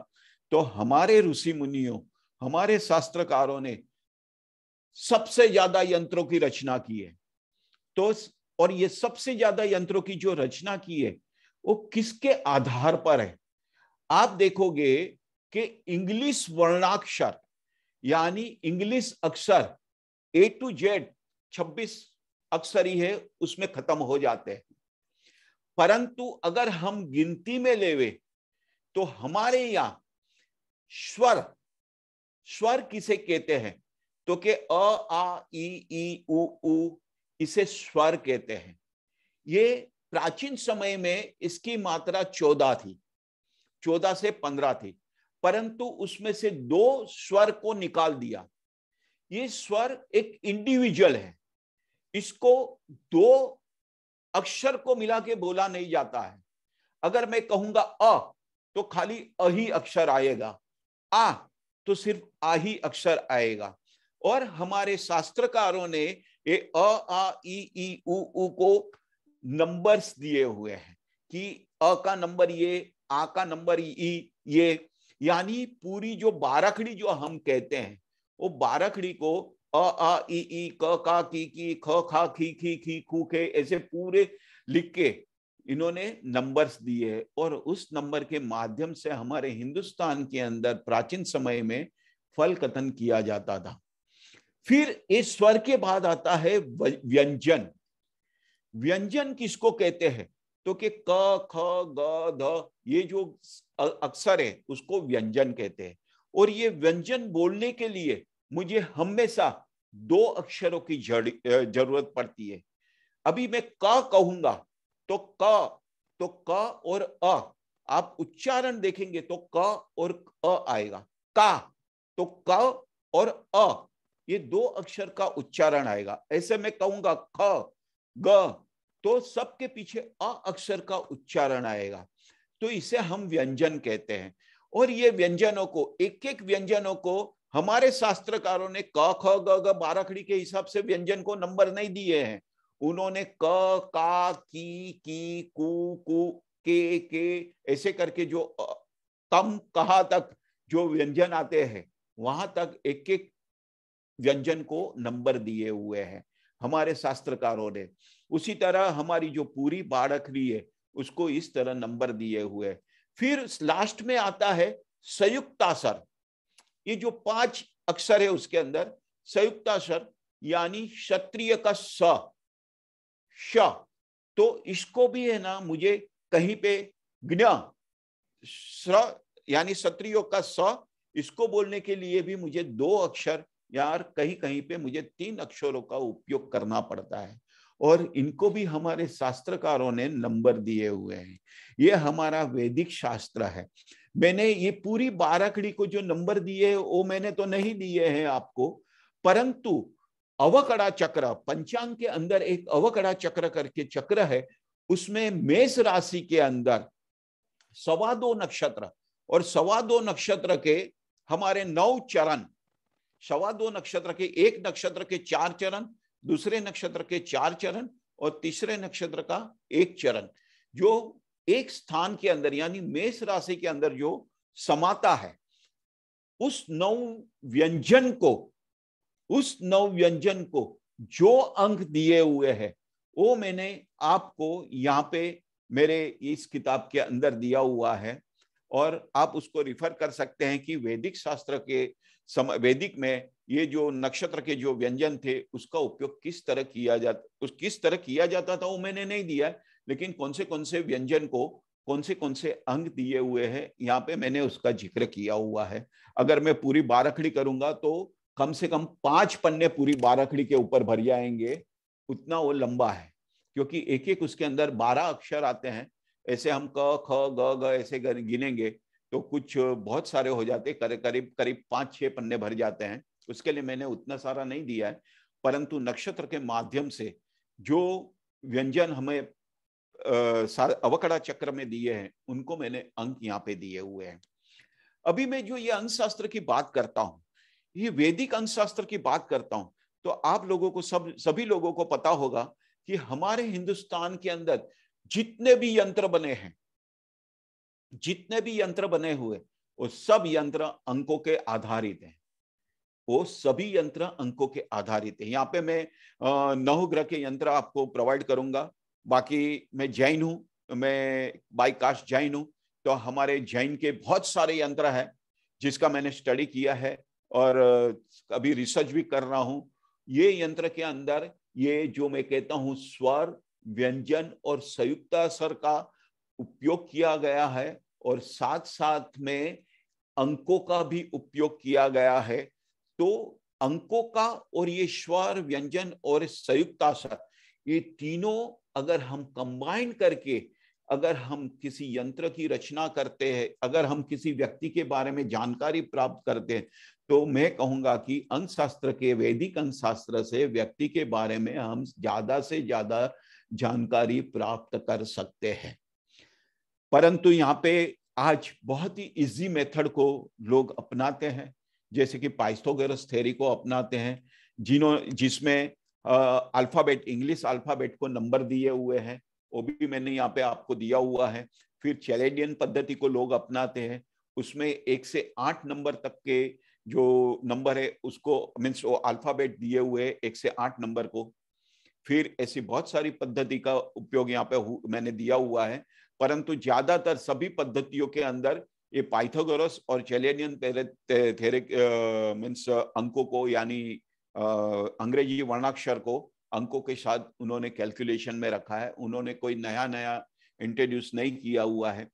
तो हमारे ऋषि मुनियों, हमारे शास्त्रकारों ने सबसे ज्यादा यंत्रों की रचना की है। तो और ये सबसे ज्यादा यंत्रों की जो रचना की है वो किसके आधार पर है? आप देखोगे कि इंग्लिश वर्णाक्षर यानी इंग्लिश अक्षर A to Z 26 अक्षर ही है, उसमें खत्म हो जाते हैं। परंतु अगर हम गिनती में लेवे तो हमारे यहां स्वर, स्वर किसे कहते हैं? तो के अ आ ई उ उ, इसे स्वर कहते हैं। ये प्राचीन समय में इसकी मात्रा 14 थी, 14 से 15 थी, परंतु उसमें से 2 स्वर को निकाल दिया। ये स्वर एक इंडिविजुअल है, इसको 2 अक्षर को मिला के बोला नहीं जाता है। अगर मैं कहूंगा अ तो खाली अ ही अक्षर आएगा, आ तो सिर्फ आ ही अक्षर आएगा। और हमारे शास्त्रकारों ने ये अ आ ई उ को नंबर्स दिए हुए हैं कि अ का नंबर ये, आ का नंबर ई ये, यानी पूरी जो बाराखड़ी जो हम कहते हैं वो बाराखड़ी को अ आ ई क का की ख खा खी खू खे ऐसे पूरे लिख के इन्होंने नंबर्स दिए, और उस नंबर के माध्यम से हमारे हिंदुस्तान के अंदर प्राचीन समय में फल कथन किया जाता था। फिर इस स्वर के बाद आता है व्यंजन। व्यंजन किसको कहते हैं? तो कि क ख ग ध ये जो अक्षर है उसको व्यंजन कहते हैं। और ये व्यंजन बोलने के लिए मुझे हमेशा 2 अक्षरों की जरूरत पड़ती है। अभी मैं क कहूंगा तो क और अ आप उच्चारण देखेंगे तो क और अ आएगा, का तो क और अ ये 2 अक्षर का उच्चारण आएगा। ऐसे मैं कहूंगा ख ग तो सबके पीछे अ अक्षर का उच्चारण आएगा, तो इसे हम व्यंजन कहते हैं। और ये व्यंजनों को, एक एक व्यंजनों को हमारे शास्त्रकारों ने क ख ग घ बाराखड़ी के हिसाब से व्यंजन को नंबर नहीं दिए हैं। उन्होंने क का की कु के ऐसे करके जो कम कहा तक जो व्यंजन आते हैं वहां तक एक एक व्यंजन को नंबर दिए हुए हैं हमारे शास्त्रकारों ने। उसी तरह हमारी जो पूरी बाराखड़ी है उसको इस तरह नंबर दिए हुए। फिर लास्ट में आता है संयुक्ताक्षर। ये जो 5 अक्षर है उसके अंदर संयुक्ताक्षर यानी क्षत्रिय का स, श, तो इसको भी है ना मुझे कहीं पे ज्ञ यानी क्षत्रियो का स, इसको बोलने के लिए भी मुझे 2 अक्षर यार कहीं कहीं पे मुझे 3 अक्षरों का उपयोग करना पड़ता है, और इनको भी हमारे शास्त्रकारों ने नंबर दिए हुए हैं। ये हमारा वैदिक शास्त्र है। मैंने ये पूरी बाराखड़ी को जो नंबर दिए हैं वो मैंने तो नहीं दिए हैं आपको, परंतु अवकड़ा चक्र, पंचांग के अंदर एक अवकड़ा चक्र करके चक्र है, उसमें मेष राशि के अंदर 2.25 नक्षत्र और 2.25 नक्षत्र के हमारे 9 चरण, 2.25 नक्षत्र के, एक नक्षत्र के 4 चरण, दूसरे नक्षत्र के 4 चरण और तीसरे नक्षत्र का 1 चरण, जो एक स्थान के अंदर यानी मेष राशि के अंदर जो समाता है, उस 9 व्यंजन को जो अंक दिए हुए हैं वो मैंने आपको यहाँ पे मेरे इस किताब के अंदर दिया हुआ है, और आप उसको रिफर कर सकते हैं कि वैदिक शास्त्र के वैदिक में ये जो नक्षत्र के जो व्यंजन थे उसका उपयोग किस तरह किया जाता था वो मैंने नहीं दिया है, लेकिन कौन से व्यंजन को कौन से अंक दिए हुए हैं यहाँ पे मैंने उसका जिक्र किया हुआ है। अगर मैं पूरी बाराखड़ी करूंगा तो कम से कम 5 पन्ने पूरी बाराखड़ी के ऊपर भर जाएंगे, उतना वो लंबा है, क्योंकि एक एक उसके अंदर 12 अक्षर आते हैं। ऐसे हम क ख ग ग ऐसे गिनेंगे तो कुछ बहुत सारे हो जाते, करीब करीब 5-6 पन्ने भर जाते हैं। उसके लिए मैंने उतना सारा नहीं दिया है, परंतु नक्षत्र के माध्यम से जो व्यंजन हमें अवकड़ा चक्र में दिए हैं उनको मैंने अंक यहाँ पे दिए हुए हैं। अभी मैं जो ये अंक शास्त्र की बात करता हूँ, ये वैदिक अंक शास्त्र की बात करता हूँ, तो आप लोगों को सभी लोगों को पता होगा कि हमारे हिंदुस्तान के अंदर जितने भी यंत्र बने हुए वो सब यंत्र अंकों के आधारित हैं। वो सभी यंत्र अंकों के आधारित है। यहाँ पे मैं 9 ग्रह के यंत्र आपको प्रोवाइड करूंगा। बाकी मैं जैन हूं, मैं बाय कास्ट जैन हूं, तो हमारे जैन के बहुत सारे यंत्र हैं जिसका मैंने स्टडी किया है और अभी रिसर्च भी कर रहा हूं। ये यंत्र के अंदर ये जो मैं कहता हूं स्वर, व्यंजन और संयुक्ताक्षर का उपयोग किया गया है और साथ साथ में अंकों का भी उपयोग किया गया है। तो अंकों का और ये स्वर, व्यंजन और संयुक्ताक्षर, ये तीनों अगर हम कंबाइन करके अगर हम किसी यंत्र की रचना करते हैं, अगर हम किसी व्यक्ति के बारे में जानकारी प्राप्त करते हैं, तो मैं कहूंगा कि अंक शास्त्र के, वैदिक अंक शास्त्र से व्यक्ति के बारे में हम ज्यादा से ज्यादा जानकारी प्राप्त कर सकते हैं। परंतु यहाँ पे आज बहुत ही इजी मेथड को लोग अपनाते हैं, जैसे कि पाइथागोरस थ्योरी को अपनाते हैं, जिसमें अल्फाबेट, इंग्लिश अल्फाबेट को नंबर दिए हुए हैं, वो भी मैंने यहाँ पे आपको दिया हुआ है। फिर चैलेडियन पद्धति को लोग अपनाते हैं, उसमें 1 से 8 नंबर तक के जो नंबर है उसको मीन्स वो अल्फाबेट दिए हुए 1 से 8 नंबर को। फिर ऐसी बहुत सारी पद्धति का उपयोग यहाँ पे मैंने दिया हुआ है, परंतु ज्यादातर सभी पद्धतियों के अंदर ये पाइथागोरस और चैलेडियन थ्योरी मीन्स अंकों को यानी अंग्रेजी वर्णाक्षर को अंकों के साथ उन्होंने कैलकुलेशन में रखा है। उन्होंने कोई नया इंट्रोड्यूस नहीं किया हुआ है।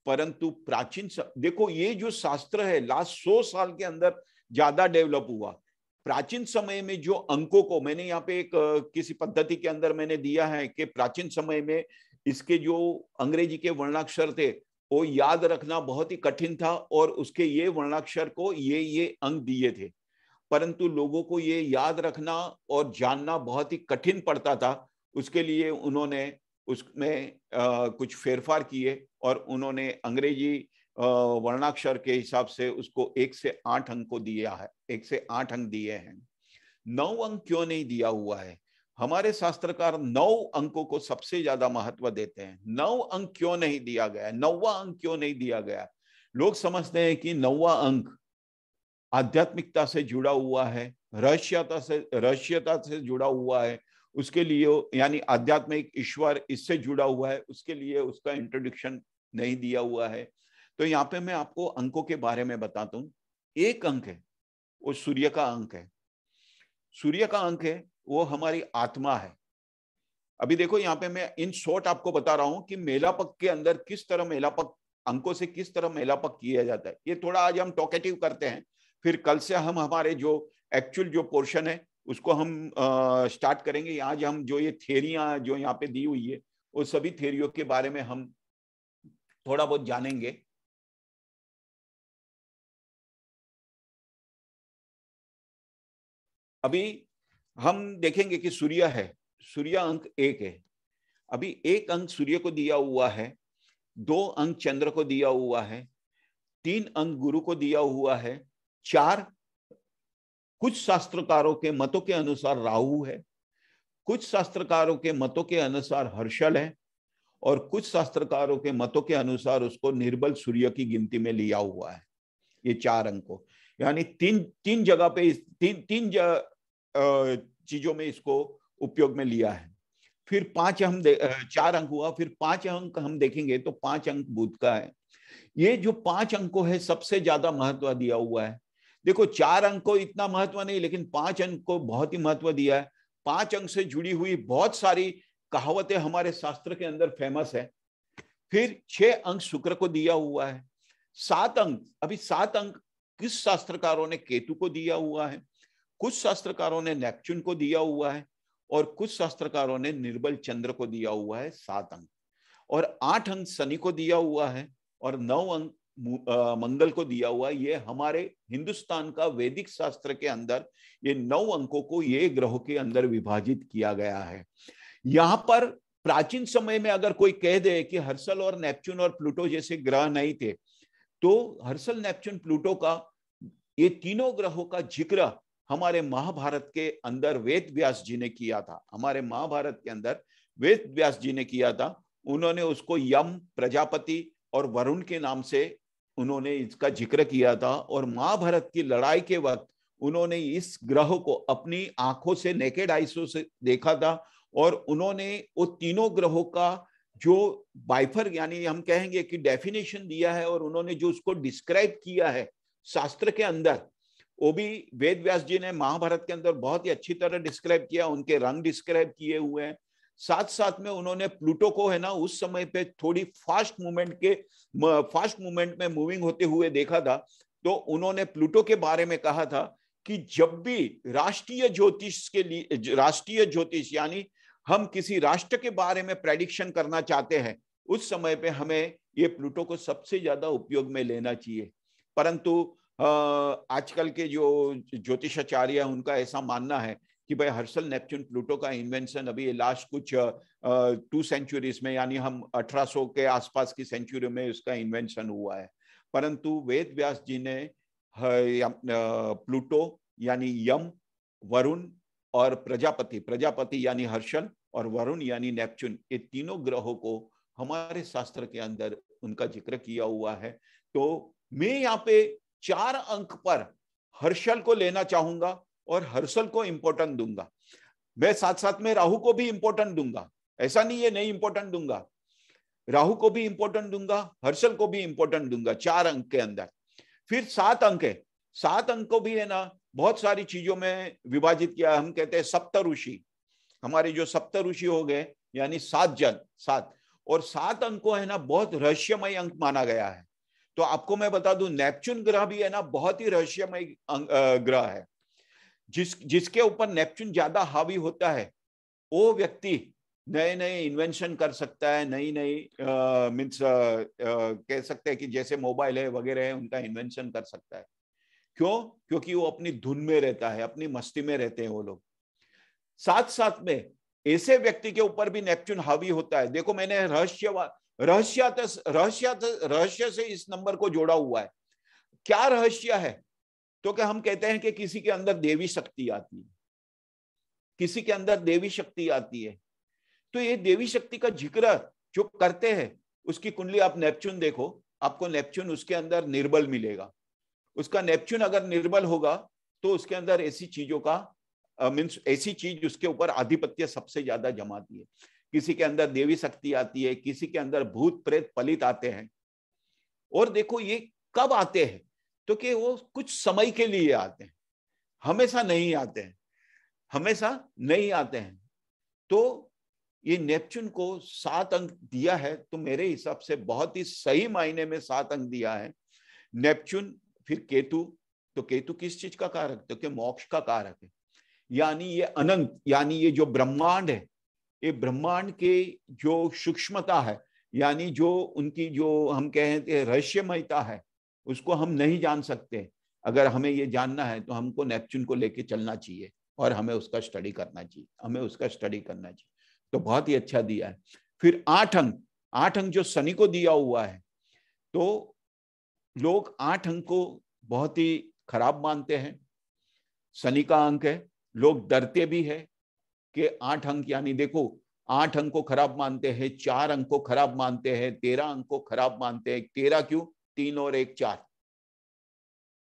परंतु प्राचीन देखो ये जो शास्त्र है लास्ट 100 साल के अंदर ज्यादा डेवलप हुआ। प्राचीन समय में जो अंकों को मैंने यहाँ पे एक किसी पद्धति के अंदर मैंने दिया है कि प्राचीन समय में इसके जो अंग्रेजी के वर्णाक्षर थे वो याद रखना बहुत ही कठिन था और उसके ये वर्णाक्षर को ये अंक दिए थे, परंतु लोगों को ये याद रखना और जानना बहुत ही कठिन पड़ता था। उसके लिए उन्होंने उसमें कुछ फेरफार किए और उन्होंने अंग्रेजी वर्णाक्षर के हिसाब से उसको 1 से 8 अंक को दिया है, 1 से 8 अंक दिए हैं। 9 अंक क्यों नहीं दिया हुआ है? हमारे शास्त्रकार 9 अंकों को सबसे ज्यादा महत्व देते हैं। 9 अंक क्यों नहीं दिया गया? 9वां अंक क्यों नहीं दिया गया? लोग समझते हैं कि 9वां अंक आध्यात्मिकता से जुड़ा हुआ है, रहस्यता से जुड़ा हुआ है, उसके लिए यानी आध्यात्मिक ईश्वर इससे जुड़ा हुआ है, उसके लिए उसका इंट्रोडक्शन नहीं दिया हुआ है। तो यहाँ पे मैं आपको अंकों के बारे में बताता हूँ। एक अंक है वो सूर्य का अंक है। सूर्य का अंक है वो हमारी आत्मा है। अभी देखो यहाँ पे मैं इन शॉर्ट आपको बता रहा हूं कि मेलापक के अंदर किस तरह मेलापक, अंकों से किस तरह मेलापक किया जाता है। ये थोड़ा आज हम टॉकेटिव करते हैं, फिर कल से हम हमारे जो एक्चुअल जो पोर्शन है उसको हम स्टार्ट करेंगे। आज हम जो ये थ्योरियां जो यहाँ पे दी हुई है वो सभी थ्योरियों के बारे में हम थोड़ा बहुत जानेंगे। अभी हम देखेंगे कि सूर्य है, सूर्य अंक 1 है। अभी 1 अंक सूर्य को दिया हुआ है, 2 अंक चंद्र को दिया हुआ है, 3 अंक गुरु को दिया हुआ है, 4 कुछ शास्त्रकारों के मतों के अनुसार राहु है, कुछ शास्त्रकारों के मतों के अनुसार हर्षल है और कुछ शास्त्रकारों के मतों के अनुसार उसको निर्बल सूर्य की गिनती में लिया हुआ है। ये 4 अंकों यानी तीन जगह पे तीन चीजों में इसको उपयोग में लिया है। फिर 4 अंक हुआ, फिर 5 अंक हम देखेंगे तो 5 अंक बुध का है। ये जो 5 अंकों है सबसे ज्यादा महत्व दिया हुआ है। देखो 4 अंक को इतना महत्व नहीं, लेकिन 5 अंक को बहुत ही महत्व दिया है। 5 अंक से जुड़ी हुई बहुत सारी कहावतें हमारे शास्त्र के अंदर फेमस है। फिर 6 अंक शुक्र को दिया हुआ है। 7 अंक, अभी 7 अंक किस शास्त्रकारों ने केतु को दिया हुआ है, कुछ शास्त्रकारों ने नेपच्यून को दिया हुआ है, और कुछ शास्त्रकारों ने निर्बल चंद्र को दिया हुआ है 7 अंक। और 8 अंक शनि को दिया हुआ है, और 9 अंक मंगल को दिया हुआ है। ये हमारे हिंदुस्तान का वैदिक शास्त्र के अंदर ये 9 अंकों को ये ग्रहों के अंदर विभाजित किया गया है। यहाँ पर प्राचीन समय में अगर कोई कह दे कि हर्षल और नेपच्यून और प्लूटो जैसे ग्रह नहीं थे, तो हर्षल, नेपच्यून, प्लूटो का, ये तीनों ग्रहों का जिक्र हमारे महाभारत के अंदर वेद व्यास जी ने किया था। हमारे महाभारत के अंदर वेद व्यास जी ने किया था। उन्होंने उसको यम, प्रजापति और वरुण के नाम से उन्होंने इसका जिक्र किया था। और महाभारत की लड़ाई के वक्त उन्होंने इस ग्रह को अपनी आंखों से, नेकेड आइसों से देखा था, और उन्होंने वो तीनों ग्रहों का जो बाइफर, यानी हम कहेंगे कि डेफिनेशन दिया है, और उन्होंने जो उसको डिस्क्राइब किया है शास्त्र के अंदर, वो भी वेद व्यास जी ने महाभारत के अंदर बहुत ही अच्छी तरह डिस्क्राइब किया। उनके रंग डिस्क्राइब किए हुए हैं। साथ साथ में उन्होंने प्लूटो को है ना उस समय पे थोड़ी फास्ट मूवमेंट में मूविंग होते हुए देखा था। तो उन्होंने प्लूटो के बारे में कहा था कि जब भी राष्ट्रीय ज्योतिष यानी हम किसी राष्ट्र के बारे में प्रेडिक्शन करना चाहते हैं, उस समय पे हमें ये प्लूटो को सबसे ज्यादा उपयोग में लेना चाहिए। परंतु आजकल के जो ज्योतिषाचार्य हैं उनका ऐसा मानना है कि भाई हर्षल, नेपच्यून, प्लूटो का इन्वेंशन अभी लास्ट कुछ 2 सेंचुरीज में, यानी हम 1800 के आसपास की सेंचुरी में उसका इन्वेंशन हुआ है। परंतु वेद व्यास जी ने प्लूटो यानी यम, वरुण और प्रजापति यानी हर्षल, और वरुण यानी नेपच्यून, ये तीनों ग्रहों को हमारे शास्त्र के अंदर उनका जिक्र किया हुआ है। तो मैं यहाँ पे 4 अंक पर हर्षल को लेना चाहूंगा और हर्षल को इंपॉर्टेंट दूंगा। मैं साथ साथ में राहु को भी इंपॉर्टेंट दूंगा, ऐसा नहीं है नहीं इंपॉर्टेंट दूंगा। राहु को भी इंपॉर्टेंट दूंगा, हर्षल को भी इंपॉर्टेंट दूंगा 4 अंक के अंदर। फिर 7 अंक है। 7 अंक को भी है ना बहुत सारी चीजों में विभाजित किया। हम कहते हैं सप्त ऋषि, हमारे जो सप्त ऋषि हो गए यानी 7 जन, 7, और 7 अंक को है ना बहुत रहस्यमय अंक माना गया है। तो आपको मैं बता दूं, नेपच्यून ग्रह भी है ना बहुत ही रहस्यमय ग्रह है। जिसके ऊपर नेपच्यून ज्यादा हावी होता है वो व्यक्ति नए नए इन्वेंशन कर सकता है, नई मीन्स कह सकते हैं कि जैसे मोबाइल है वगैरह है, उनका इन्वेंशन कर सकता है। क्यों? क्योंकि वो अपनी धुन में रहता है, अपनी मस्ती में रहते हैं वो लोग। साथ साथ में ऐसे व्यक्ति के ऊपर भी नेपच्यून हावी होता है। देखो मैंने रहस्य से इस नंबर को जोड़ा हुआ है। क्या रहस्य है? तो क्या हम कहते हैं कि किसी के अंदर देवी शक्ति आती है, किसी के अंदर देवी शक्ति आती है। तो ये देवी शक्ति का जिक्र जो करते हैं, उसकी कुंडली आप नेपच्यून देखो, आपको नेपच्यून उसके अंदर निर्बल मिलेगा। उसका नेपच्यून अगर निर्बल होगा तो उसके अंदर ऐसी चीजों का मीन्स ऐसी चीज उसके ऊपर आधिपत्य सबसे ज्यादा जमाती है। किसी के अंदर देवी शक्ति आती है, किसी के अंदर भूत प्रेत पलित आते हैं। और देखो ये कब आते हैं? तो कि वो कुछ समय के लिए आते हैं, हमेशा नहीं आते हैं, हमेशा नहीं आते हैं। तो ये नेपच्यून को 7 अंक दिया है, तो मेरे हिसाब से बहुत ही सही मायने में 7 अंक दिया है। नेपच्यून, फिर केतु। तो केतु किस चीज का कारक? तो कि मोक्ष का कारक है। यानी ये अनंत, यानी ये जो ब्रह्मांड है, ये ब्रह्मांड के जो सूक्ष्मता है, यानी जो उनकी जो हम कहते हैं रहस्यमयता है, उसको हम नहीं जान सकते। अगर हमें ये जानना है तो हमको नेपच्यून को लेके चलना चाहिए और हमें उसका स्टडी करना चाहिए, हमें उसका स्टडी करना चाहिए। तो बहुत ही अच्छा दिया है। फिर 8 अंक, 8 अंक जो शनि को दिया हुआ है, तो लोग 8 अंक को बहुत ही खराब मानते हैं। शनि का अंक है, लोग डरते भी है कि 8 अंक, यानी देखो 8 अंक को खराब मानते हैं, 4 अंक को खराब मानते हैं, 13 अंक को खराब मानते हैं। 13 क्यों? 3 और 1 4,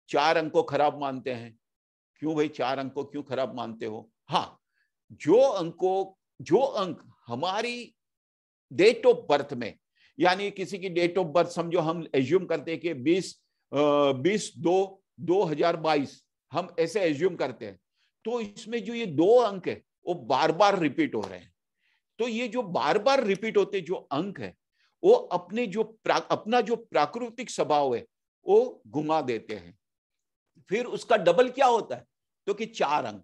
4 अंक को खराब मानते हैं। क्यों भाई 4 अंक को क्यों खराब मानते हो? हाँ, जो अंक हमारी डेट ऑफ बर्थ में, यानी किसी की डेट ऑफ बर्थ समझो हम एज्यूम करते हैं कि 20/2 2022 हम ऐसे एज्यूम करते हैं, तो इसमें जो ये 2 अंक है वो बार बार रिपीट हो रहे हैं। तो ये जो बार बार रिपीट होते जो अंक है वो अपना जो प्राकृतिक स्वभाव है वो घुमा देते हैं। फिर उसका डबल क्या होता है, तो कि 4 अंक,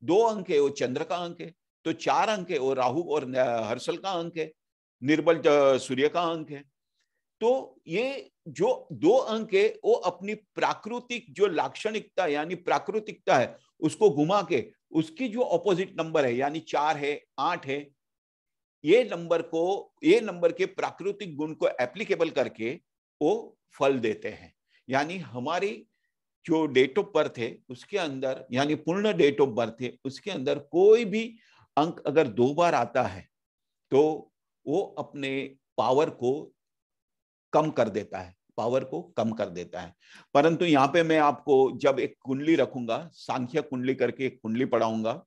2 अंक है वो चंद्र का अंक है, तो 4 अंक है वो राहु और हर्षल का अंक है, निर्बल सूर्य का अंक है। तो ये जो 2 अंक है वो अपनी प्राकृतिक जो लाक्षणिकता यानी प्राकृतिकता है उसको घुमा के उसकी जो ऑपोजिट नंबर है यानी 4 है, 8 है, ये नंबर के प्राकृतिक गुण को एप्लीकेबल करके वो फल देते हैं। यानी हमारी जो डेट ऑफ बर्थ है उसके अंदर यानी पूर्ण डेट ऑफ बर्थ है उसके अंदर कोई भी अंक अगर 2 बार आता है तो वो अपने पावर को कम कर देता है, परंतु यहाँ पे मैं आपको जब एक कुंडली रखूंगा, सांख्य कुंडली करके एक कुंडली पढ़ाऊंगा,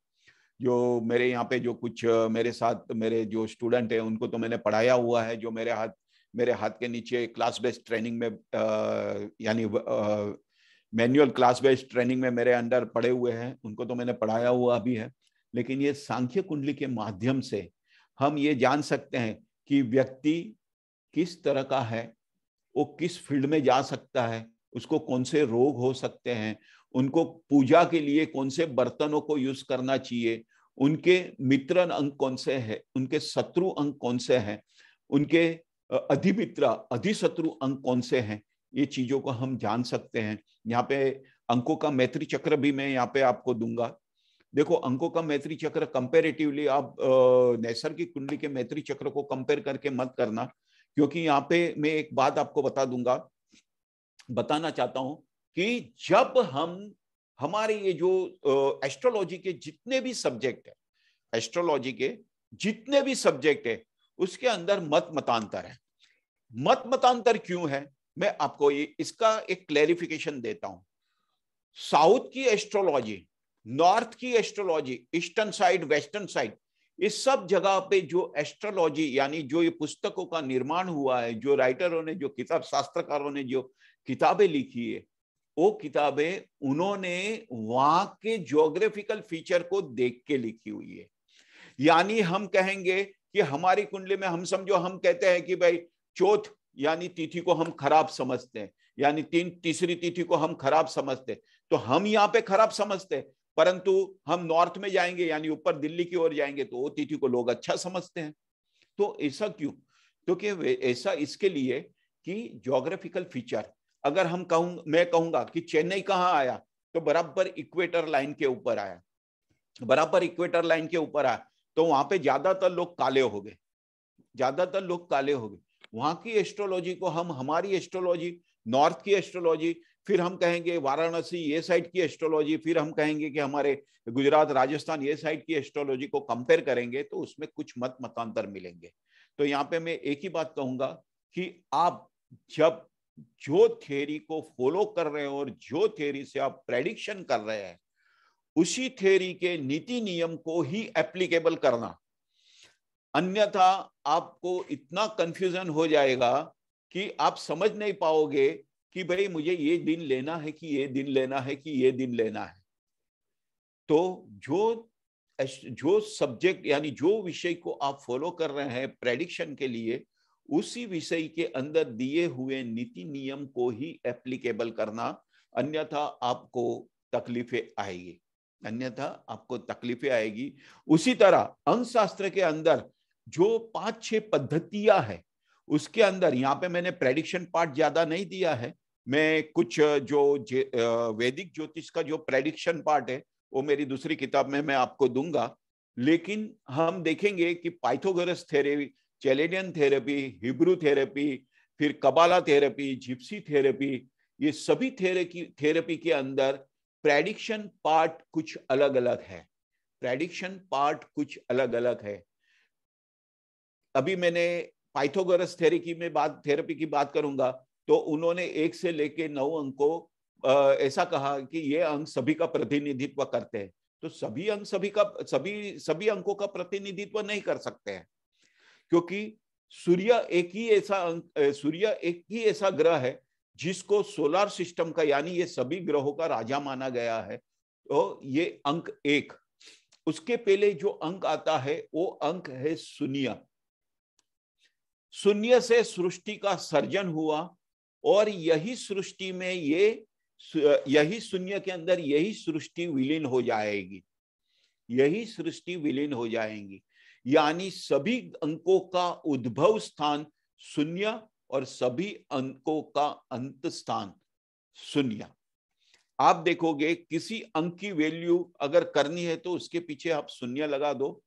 जो मेरे यहाँ पे जो कुछ मेरे साथ मेरे जो स्टूडेंट है उनको तो मैंने पढ़ाया हुआ है, जो मेरे हाथ के नीचे क्लास बेस्ड ट्रेनिंग में यानी मैनुअल क्लास बेस्ड ट्रेनिंग में मेरे अंडर पढ़े हुए हैं, उनको तो मैंने पढ़ाया हुआ भी है। लेकिन ये सांख्य कुंडली के माध्यम से हम ये जान सकते हैं कि व्यक्ति किस तरह का है, वो किस फील्ड में जा सकता है, उसको कौन से रोग हो सकते हैं, उनको पूजा के लिए कौन से बर्तनों को यूज करना चाहिए, उनके मित्र अंक कौन से हैं, उनके शत्रु अंक कौन से हैं, उनके अधिमित्र अधिशत्रु अंक कौन से हैं, ये चीजों को हम जान सकते हैं। यहाँ पे अंकों का मैत्री चक्र भी मैं यहाँ पे आपको दूंगा। देखो, अंकों का मैत्री चक्र कंपेरेटिवली आप नैसर्गिक कुंडली के मैत्री चक्र को कंपेयर करके मत करना, क्योंकि यहाँ पे मैं एक बात आपको बताना चाहता हूं कि जब हमारे ये जो एस्ट्रोलॉजी के जितने भी सब्जेक्ट है, उसके अंदर मतांतर क्यों है, मैं आपको इसका एक क्लैरिफिकेशन देता हूं। साउथ की एस्ट्रोलॉजी, नॉर्थ की astrology, eastern side, western side, इस सब जगह पे जो एस्ट्रोलॉजी यानी जो ये पुस्तकों का निर्माण हुआ है, जो राइटरों ने, जो शास्त्रकारों ने जो किताबें लिखी है, वो किताबें उन्होंने वहां के ज्योग्राफिकल फीचर को देख के लिखी हुई है। यानी हम कहेंगे कि हमारी कुंडली में हम कहते हैं कि भाई चौथ यानी तिथि को हम खराब समझते हैं, यानी तीसरी तिथि को हम खराब समझते हैं, तो हम यहाँ पे खराब समझते हैं, परंतु हम नॉर्थ में जाएंगे यानी ऊपर दिल्ली की ओर जाएंगे तो वो तिथि को लोग अच्छा समझते हैं। तो ऐसा क्यों? क्योंकि ऐसा इसके लिए कि ज्योग्राफिकल फीचर, अगर मैं कहूंगा कि चेन्नई कहाँ आया, तो बराबर इक्वेटर लाइन के ऊपर आया, तो वहां पे ज्यादातर लोग काले हो गए, वहां की एस्ट्रोलॉजी को हमारी एस्ट्रोलॉजी, नॉर्थ की एस्ट्रोलॉजी, फिर हम कहेंगे वाराणसी ये साइड की एस्ट्रोलॉजी, फिर हम कहेंगे कि हमारे गुजरात, राजस्थान ये साइड की एस्ट्रोलॉजी को कंपेयर करेंगे तो उसमें कुछ मतांतर मिलेंगे। तो यहाँ पे मैं एक ही बात कहूंगा कि आप जब जो थ्योरी को फॉलो कर रहे हो और जो थ्योरी से आप प्रेडिक्शन कर रहे हैं, उसी थ्योरी के नीति नियम को ही एप्लीकेबल करना, अन्यथा आपको इतना कंफ्यूजन हो जाएगा कि आप समझ नहीं पाओगे कि भाई मुझे ये दिन लेना है कि ये दिन लेना है कि ये दिन लेना है। तो जो सब्जेक्ट यानी जो विषय को आप फॉलो कर रहे हैं प्रेडिक्शन के लिए, उसी विषय के अंदर दिए हुए नीति नियम को ही एप्लीकेबल करना, अन्यथा आपको तकलीफें आएगी। उसी तरह अंकशास्त्र के अंदर जो 5-6 पद्धतियां है, उसके अंदर यहाँ पे मैंने प्रेडिक्शन पार्ट ज्यादा नहीं दिया है, मैं कुछ जो वैदिक ज्योतिष का जो प्रेडिक्शन पार्ट है वो मेरी दूसरी किताब में मैं आपको दूंगा। लेकिन हम देखेंगे कि Pythagoras theory, Chaldean therapy, Hebrew therapy, फिर कबाला थेरेपी, जिप्सी थेरेपी, ये सभी थेरेपी के अंदर प्रेडिक्शन पार्ट कुछ अलग अलग है। अभी मैंने पाइथागोरस थेरेपी की बात करूंगा तो उन्होंने 1 से लेके 9 अंकों ऐसा कहा कि ये अंक सभी का प्रतिनिधित्व करते हैं। तो सभी अंक सभी अंकों का प्रतिनिधित्व नहीं कर सकते हैं, क्योंकि सूर्य एक ही ऐसा ग्रह है जिसको सोलर सिस्टम का यानी ये सभी ग्रहों का राजा माना गया है, तो ये अंक 1। उसके पहले जो अंक आता है वो अंक है शून्य। शून्य से सृष्टि का सर्जन हुआ और यही सृष्टि में यही शून्य के अंदर यही सृष्टि विलीन हो जाएगी, यही सृष्टि विलीन हो जाएंगी। यानी सभी अंकों का उद्भव स्थान शून्य और सभी अंकों का अंत स्थान शून्य। आप देखोगे किसी अंक की वैल्यू अगर करनी है तो उसके पीछे आप शून्य लगा दो,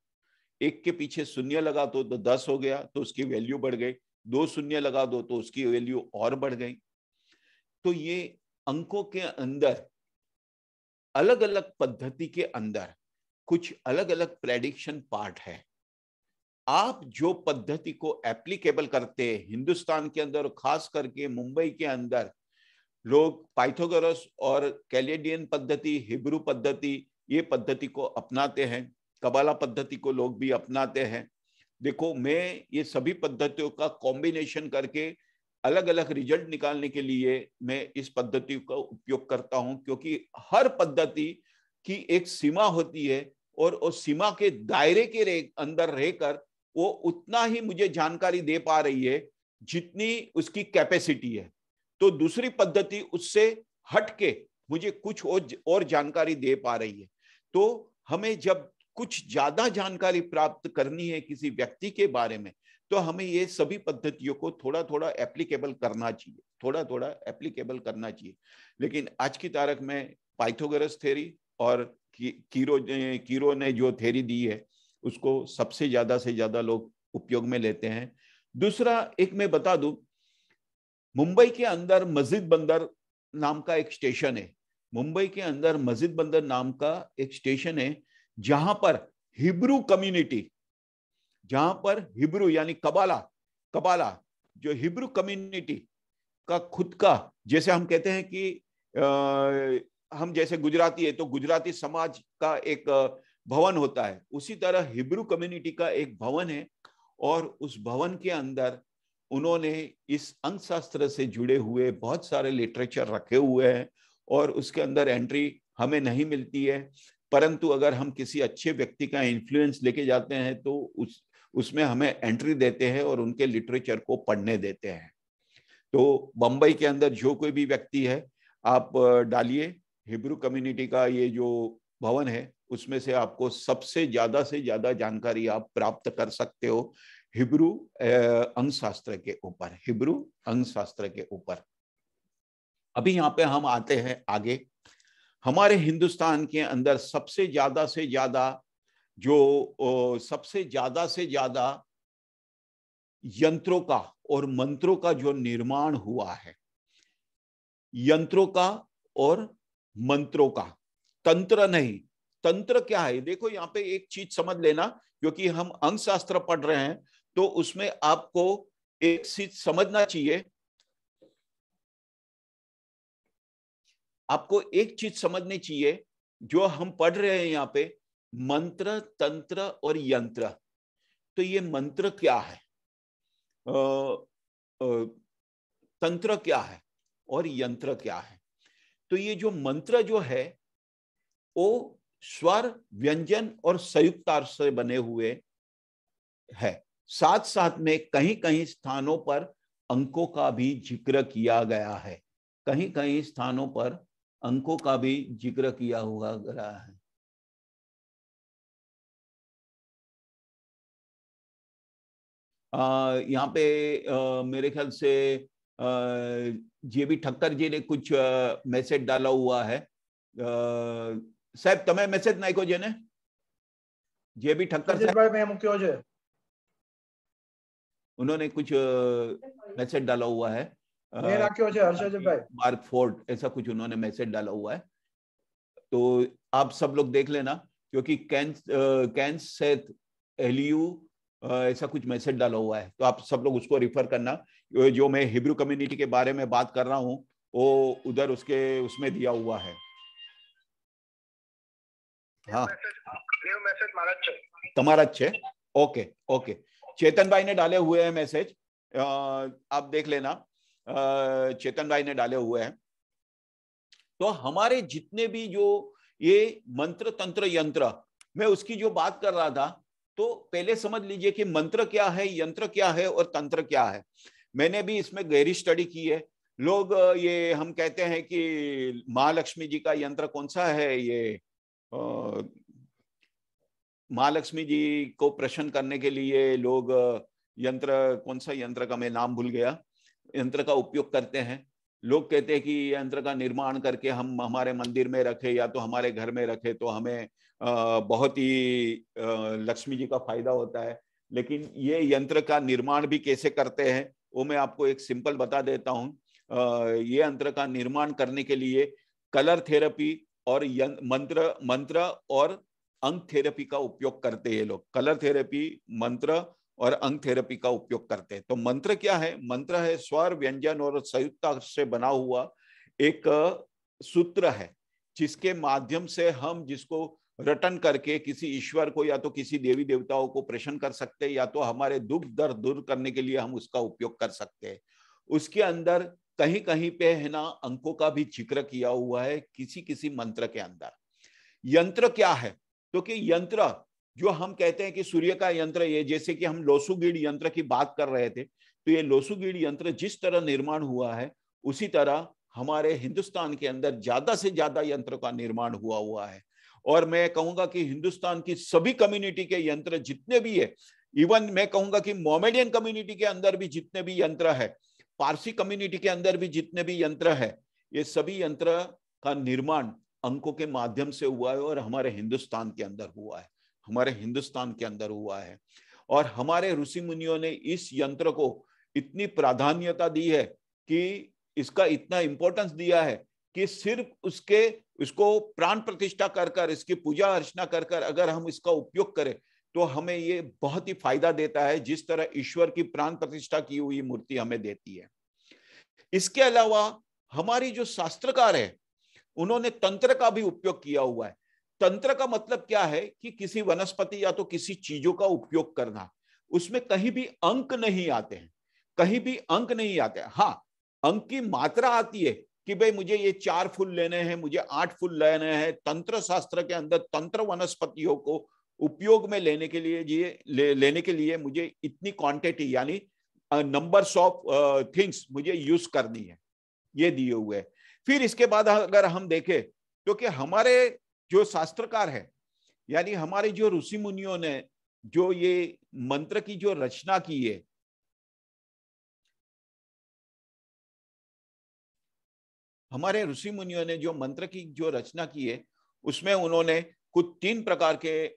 1 के पीछे शून्य लगा दो तो 10 हो गया, तो उसकी वैल्यू बढ़ गई। 2 शून्य लगा दो तो उसकी वैल्यू और बढ़ गई। तो ये अंकों के अंदर अलग अलग पद्धति के अंदर कुछ अलग अलग प्रेडिक्शन पार्ट है। आप जो पद्धति को एप्लीकेबल करते हैं हिंदुस्तान के अंदर, खास करके मुंबई के अंदर, लोग पाइथागोरस और कैलेडियन पद्धति, हिब्रू पद्धति, ये पद्धति को अपनाते हैं। कबाला पद्धति को लोग भी अपनाते हैं। देखो, मैं ये सभी पद्धतियों का कॉम्बिनेशन करके अलग अलग रिजल्ट निकालने के लिए मैं इस पद्धति का उपयोग करता हूं, क्योंकि हर पद्धति की एक सीमा होती है और उस सीमा के दायरे के अंदर रहकर वो उतना ही मुझे जानकारी दे पा रही है जितनी उसकी कैपेसिटी है। तो दूसरी पद्धति उससे हटके मुझे कुछ और जानकारी दे पा रही है। तो हमें जब कुछ ज्यादा जानकारी प्राप्त करनी है किसी व्यक्ति के बारे में, तो हमें ये सभी पद्धतियों को थोड़ा थोड़ा एप्लीकेबल करना चाहिए, थोड़ा थोड़ा एप्लीकेबल करना चाहिए। लेकिन आज की तारीख में पाइथागोरस थ्योरी और कीरो ने जो थ्योरी दी है उसको सबसे ज्यादा से ज्यादा लोग उपयोग में लेते हैं। दूसरा एक मैं बता दूं, मुंबई के अंदर मस्जिद बंदर नाम का एक स्टेशन है। मुंबई के अंदर मस्जिद बंदर नाम का एक स्टेशन है जहां पर हिब्रू कम्युनिटी, जहां पर हिब्रू यानी कबाला जो हिब्रू कम्युनिटी का खुद का, जैसे हम कहते हैं कि हम जैसे गुजराती है तो गुजराती समाज का एक भवन होता है, उसी तरह हिब्रू कम्युनिटी का एक भवन है। और उस भवन के अंदर उन्होंने इस अंक शास्त्र से जुड़े हुए बहुत सारे लिटरेचर रखे हुए हैं और उसके अंदर एंट्री हमें नहीं मिलती है, परंतु अगर हम किसी अच्छे व्यक्ति का इन्फ्लुएंस लेके जाते हैं तो उसमें हमें एंट्री देते हैं और उनके लिटरेचर को पढ़ने देते हैं। तो बंबई के अंदर जो कोई भी व्यक्ति है, आप डालिए हिब्रू कम्युनिटी का ये जो भवन है, उसमें से आपको सबसे ज्यादा से ज्यादा जानकारी आप प्राप्त कर सकते हो हिब्रू अंक शास्त्र के ऊपर, हिब्रू अंक शास्त्र के ऊपर। अभी यहाँ पे हम आते हैं आगे। हमारे हिंदुस्तान के अंदर सबसे ज्यादा से ज्यादा यंत्रों का और मंत्रों का जो निर्माण हुआ है, यंत्रों का और मंत्रों का, तंत्र नहीं। तंत्र क्या है? देखो यहाँ पे एक चीज समझ लेना, क्योंकि हम अंक शास्त्र पढ़ रहे हैं तो उसमें आपको एक चीज समझना चाहिए, आपको एक चीज समझनी चाहिए जो हम पढ़ रहे हैं यहाँ पे, मंत्र, तंत्र और यंत्र। तो ये मंत्र क्या है, तंत्र क्या है और यंत्र क्या है? तो ये जो मंत्र जो है वो स्वर, व्यंजन और संयुक्तार्थ से बने हुए है। साथ साथ में कहीं कहीं स्थानों पर अंकों का भी जिक्र किया गया है, कहीं कहीं स्थानों पर अंकों का भी जिक्र किया हुआ गया है। यहाँ पे मेरे ख्याल से जेबी ठक्कर जी ने कुछ मैसेज डाला हुआ है। साहब તમે મેસેજ નાખ્યો છે ને? जेबी ठक्कर साहब, उन्होंने कुछ मैसेज डाला हुआ है, मार्क फोर्ड ऐसा कुछ उन्होंने मैसेज डाला हुआ है। तो आप सब लोग देख लेना, क्योंकि कैन सेथ एलियू ऐसा कुछ मैसेज डाला हुआ है, तो आप सब लोग उसको रिफर करना। जो मैं हिब्रू कम्युनिटी के बारे में बात कर रहा हूं वो उधर उसमें दिया हुआ है। हाँ, तुम्हारा अच्छे। ओके ओके, चेतन भाई ने डाले हुए हैं मैसेज, आप देख लेना। चेतन भाई ने डाले हुए हैं। तो हमारे जितने भी जो ये मंत्र तंत्र यंत्र, मैं उसकी जो बात कर रहा था, तो पहले समझ लीजिए कि मंत्र क्या है, यंत्र क्या है और तंत्र क्या है। मैंने भी इसमें गहरी स्टडी की है। लोग ये हम कहते हैं कि महालक्ष्मी जी का यंत्र कौन सा है, ये महालक्ष्मी जी को प्रसन्न करने के लिए लोग यंत्र, कौन सा यंत्र का मैं नाम भूल गया, यंत्र का उपयोग करते हैं। लोग कहते हैं कि यंत्र का निर्माण करके हम हमारे मंदिर में रखें या तो हमारे घर में रखें तो हमें बहुत ही लक्ष्मी जी का फायदा होता है। लेकिन ये यंत्र का निर्माण भी कैसे करते हैं वो मैं आपको एक सिंपल बता देता हूँ। ये यंत्र का निर्माण करने के लिए कलर थेरेपी और मंत्र और अंक थेरेपी का उपयोग करते हैं। ये लोग कलर थेरेपी, मंत्र और अंक थेरेपी का उपयोग करते हैं। तो मंत्र क्या है? मंत्र है स्वर, व्यंजन और संयुक्त से बना हुआ एक सूत्र है, जिसके माध्यम से हम जिसको रटन करके किसी ईश्वर को या तो किसी देवी देवताओं को प्रसन्न कर सकते हैं, या तो हमारे दुख दर्द दूर करने के लिए हम उसका उपयोग कर सकते हैं। उसके अंदर कहीं कहीं पे है ना अंकों का भी जिक्र किया हुआ है किसी किसी मंत्र के अंदर। यंत्र क्या है? तो कि यंत्र जो हम कहते हैं कि सूर्य का यंत्र, ये जैसे कि हम लोसुगीड़ यंत्र की बात कर रहे थे, तो ये लोसुगीड़ यंत्र जिस तरह निर्माण हुआ है उसी तरह हमारे हिंदुस्तान के अंदर ज्यादा से ज्यादा यंत्र का निर्माण हुआ है। और मैं कहूंगा कि हिंदुस्तान की सभी कम्युनिटी के यंत्र जितने भी है, इवन मैं कहूंगा कि मोमेडियन कम्युनिटी के अंदर भी जितने भी यंत्र है, पारसी कम्युनिटी के अंदर भी जितने भी यंत्र है, ये सभी यंत्र का निर्माण अंकों के माध्यम से हुआ है और हमारे हिंदुस्तान के अंदर हुआ है, हमारे हिंदुस्तान के अंदर हुआ है। और हमारे ऋषि मुनियों ने इस यंत्र को इतनी प्राधान्यता दी है कि इसका इतना इंपॉर्टेंस दिया है कि सिर्फ उसको प्राण प्रतिष्ठा कर कर, इसकी पूजा अर्चना कर कर अगर हम इसका उपयोग करें तो हमें ये बहुत ही फायदा देता है, जिस तरह ईश्वर की प्राण प्रतिष्ठा की हुई मूर्ति हमें देती है। इसके अलावा हमारी जो शास्त्रकार है उन्होंने तंत्र का भी उपयोग किया हुआ है। तंत्र का मतलब क्या है कि किसी वनस्पति या तो किसी चीजों का उपयोग करना, उसमें कहीं भी अंक नहीं आते हैं, कहीं भी अंक नहीं आते हैं। हाँ, अंक की मात्रा आती है कि भाई मुझे ये 4 फूल लेने हैं, मुझे 8 फूल लेने हैं। तंत्र शास्त्र के अंदर तंत्र वनस्पतियों को उपयोग में लेने के लिए मुझे इतनी क्वांटिटी यानी नंबर्स ऑफ थिंग्स मुझे यूज करनी है, ये दिए हुए है। फिर इसके बाद अगर हम देखें तो कि हमारे जो शास्त्रकार है यानी हमारे जो ऋषि मुनियों ने जो ये मंत्र की जो रचना की है, हमारे ऋषि मुनियों ने जो मंत्र की जो रचना की है उसमें उन्होंने कुछ 3 प्रकार के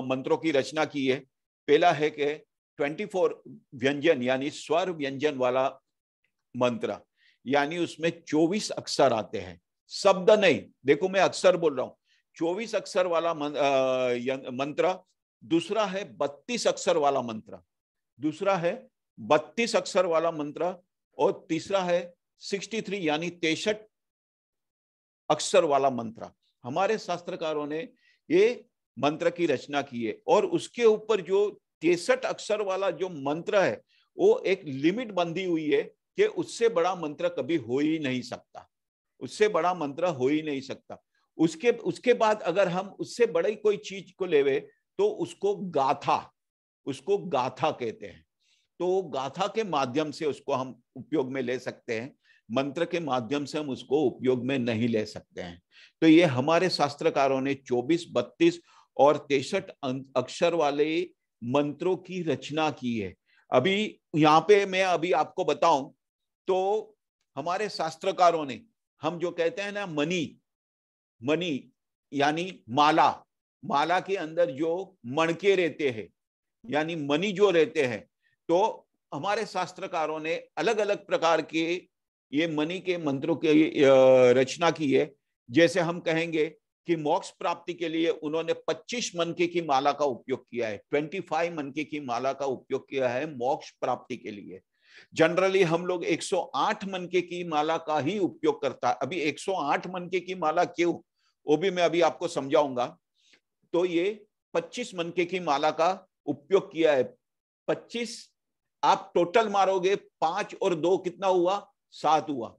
मंत्रों की रचना की है। पहला है कि 24 व्यंजन यानी स्वर व्यंजन वाला मंत्र, यानी उसमें 24 अक्षर आते हैं, शब्द नहीं। देखो मैं अक्षर बोल रहा हूं, 24 अक्षर वाला मंत्र। दूसरा है 32 अक्षर वाला मंत्र, दूसरा है 32 अक्षर वाला मंत्र, और तीसरा है 63 यानी 63 अक्षर वाला मंत्र। हमारे शास्त्रकारों ने ये मंत्र की रचना की है। और उसके ऊपर जो 63 अक्षर वाला जो मंत्र है वो एक लिमिट बंधी हुई है कि उससे बड़ा मंत्र कभी हो ही नहीं सकता, उससे बड़ा मंत्र हो ही नहीं सकता। उसके बाद अगर हम उससे बड़ी कोई चीज को लेवे तो उसको गाथा कहते हैं। तो गाथा के माध्यम से उसको हम उपयोग में ले सकते हैं, मंत्र के माध्यम से हम उसको उपयोग में नहीं ले सकते हैं। तो ये हमारे शास्त्रकारों ने 24, 32 और 63 अक्षर वाले मंत्रों की रचना की है। अभी यहाँ पे मैं अभी आपको बताऊं तो हमारे शास्त्रकारों ने, हम जो कहते हैं ना मणि यानी माला के अंदर जो मणके रहते हैं यानी मणि जो रहते हैं, तो हमारे शास्त्रकारों ने अलग अलग प्रकार के ये मणि के मंत्रों की रचना की है। जैसे हम कहेंगे कि मोक्ष प्राप्ति के लिए उन्होंने 25 मनके की माला का उपयोग किया है, 25 मनके की माला का उपयोग किया है मोक्ष प्राप्ति के लिए। जनरली हम लोग 108 मनके की माला का ही उपयोग करता है। अभी 108 मनके की माला क्यों, वो भी मैं अभी आपको समझाऊंगा। तो ये 25 मनके की माला का उपयोग किया है। 25 आप टोटल मारोगे, 5 और 2 कितना हुआ, 7 हुआ,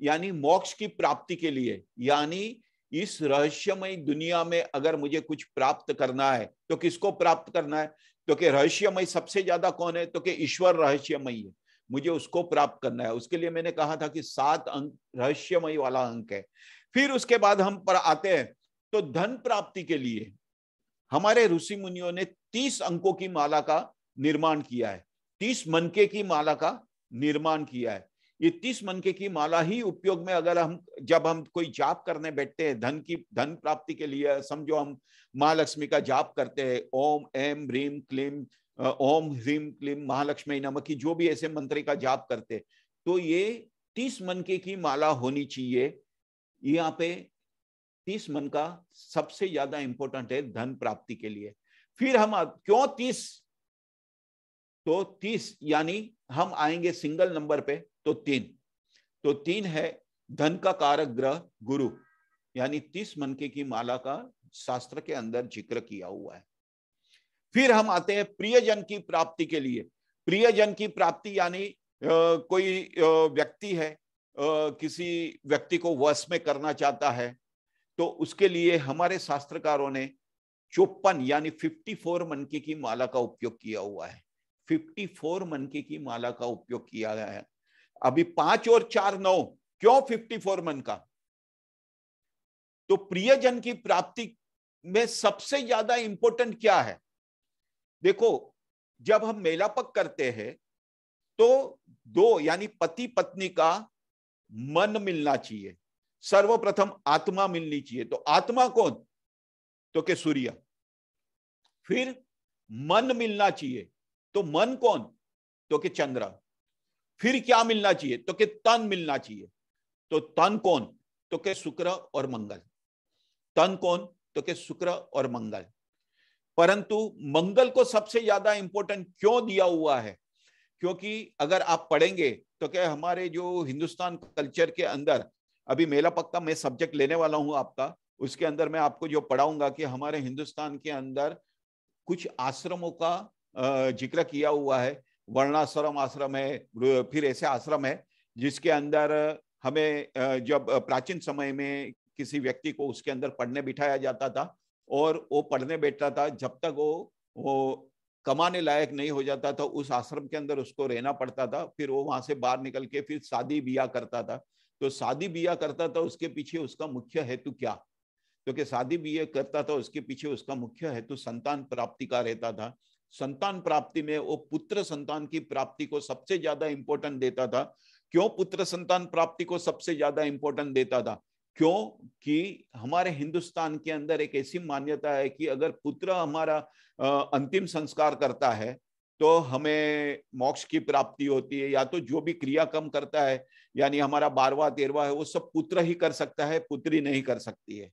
यानी मोक्ष की प्राप्ति के लिए, यानी इस रहस्यमय दुनिया में अगर मुझे कुछ प्राप्त करना है तो किसको प्राप्त करना है? तो कि रहस्यमय सबसे ज्यादा कौन है? तो कि ईश्वर रहस्यमय है, मुझे उसको प्राप्त करना है। उसके लिए मैंने कहा था कि 7 अंक रहस्यमय वाला अंक है। फिर उसके बाद हम पर आते हैं तो धन प्राप्ति के लिए हमारे ऋषि मुनियों ने 30 अंकों की माला का निर्माण किया है, 30 मनके की माला का निर्माण किया है। ये 30 मनके की माला ही उपयोग में, अगर हम जब हम कोई जाप करने बैठते हैं धन प्राप्ति के लिए, समझो हम महालक्ष्मी का जाप करते हैं, ओम ऐम ह्रीम क्लीम, ओम ह्रीम क्लीम महालक्ष्मी नमः की जो भी ऐसे मंत्र का जाप करते, तो ये 30 मनके की माला होनी चाहिए। यहाँ पे 30 मन का सबसे ज्यादा इंपॉर्टेंट है धन प्राप्ति के लिए। फिर हम क्यों 30? तो 30 यानी हम आएंगे सिंगल नंबर पे तो 3, तो 3 है धन का कारक ग्रह गुरु, यानी 30 मनके की माला का शास्त्र के अंदर जिक्र किया हुआ है। फिर हम आते हैं प्रियजन की प्राप्ति के लिए। प्रियजन की प्राप्ति यानी कोई व्यक्ति है, किसी व्यक्ति को वश में करना चाहता है, तो उसके लिए हमारे शास्त्रकारों ने 54 यानी 54 मनके की माला का उपयोग किया हुआ है। 54 मनके की माला का उपयोग किया गया है। अभी 5 और 4 9, क्यों 54 मन का? तो प्रियजन की प्राप्ति में सबसे ज्यादा इंपॉर्टेंट क्या है? देखो, जब हम मेलापक करते हैं तो 2 यानी पति पत्नी का मन मिलना चाहिए, सर्वप्रथम आत्मा मिलनी चाहिए। तो आत्मा कौन? तो के सूर्य। फिर मन मिलना चाहिए, तो मन कौन? तो के चंद्र। फिर क्या मिलना चाहिए? तो के तन मिलना चाहिए, तो तन कौन? तो के शुक्र और मंगल। तन कौन? तो के शुक्र और मंगल। परंतु मंगल को सबसे ज्यादा इंपॉर्टेंट क्यों दिया हुआ है? क्योंकि अगर आप पढ़ेंगे तो क्या हमारे जो हिंदुस्तान कल्चर के अंदर, अभी मेला पक्का मैं सब्जेक्ट लेने वाला हूं आपका, उसके अंदर मैं आपको जो पढ़ाऊंगा कि हमारे हिंदुस्तान के अंदर कुछ आश्रमों का जिक्र किया हुआ है। वर्णाश्रम आश्रम है, फिर ऐसे आश्रम है जिसके अंदर हमें जब प्राचीन समय में किसी व्यक्ति को उसके अंदर पढ़ने बिठाया जाता था, और वो पढ़ने बैठता था, जब तक वो कमाने लायक नहीं हो जाता था उस आश्रम के अंदर उसको रहना पड़ता था। फिर वो वहां से बाहर निकल के फिर शादी ब्याह करता था। तो शादी ब्याह करता था, उसके पीछे उसका मुख्य हेतु क्या? क्योंकि शादी ब्याह करता था, उसके पीछे उसका मुख्य हेतु संतान प्राप्ति का रहता था। संतान प्राप्ति में वो पुत्र संतान की प्राप्ति को सबसे ज्यादा इंपॉर्टेंट देता था। क्यों पुत्र संतान प्राप्ति को सबसे ज्यादा इंपॉर्टेंट देता था? क्योंकि हमारे हिंदुस्तान के अंदर एक ऐसी मान्यता है कि अगर पुत्र हमारा अंतिम संस्कार करता है तो हमें मोक्ष की प्राप्ति होती है, या तो जो भी क्रिया कम करता है, यानी हमारा 12वां 13वां है, वो सब पुत्र ही कर सकता है, पुत्री नहीं कर सकती है।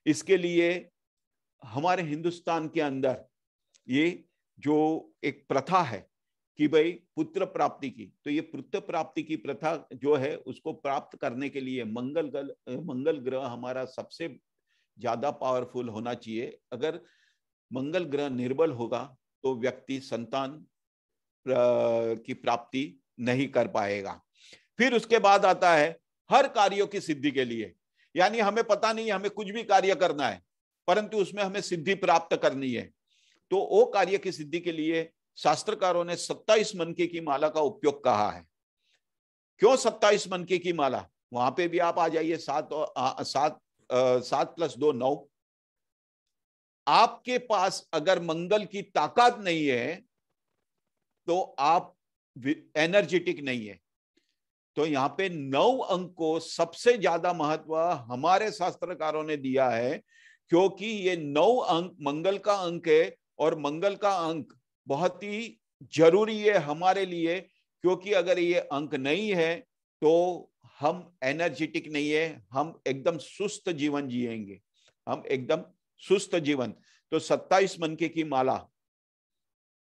इसके लिए हमारे हिंदुस्तान के अंदर ये जो एक प्रथा है कि भाई पुत्र प्राप्ति की, तो ये पुत्र प्राप्ति की प्रथा जो है उसको प्राप्त करने के लिए मंगल ग्रह हमारा सबसे ज्यादा पावरफुल होना चाहिए। अगर मंगल ग्रह निर्बल होगा तो व्यक्ति संतान की प्राप्ति नहीं कर पाएगा। फिर उसके बाद आता है हर कार्यों की सिद्धि के लिए, यानी हमें पता नहीं हमें कुछ भी कार्य करना है परंतु उसमें हमें सिद्धि प्राप्त करनी है, तो वो कार्य की सिद्धि के लिए शास्त्रकारों ने 27 मनके की माला का उपयोग कहा है। क्यों 27 मनके की माला? वहां पे भी आप आ जाइए, 7 + 2 9। आपके पास अगर मंगल की ताकत नहीं है तो आप एनर्जेटिक नहीं है। तो यहाँ पे 9 अंक को सबसे ज्यादा महत्व हमारे शास्त्रकारों ने दिया है, क्योंकि ये 9 अंक मंगल का अंक है, और मंगल का अंक बहुत ही जरूरी है हमारे लिए, क्योंकि अगर ये अंक नहीं है तो हम एनर्जेटिक नहीं है, हम एकदम सुस्त जीवन जिएंगे, हम एकदम सुस्त जीवन। तो 27 मनके की माला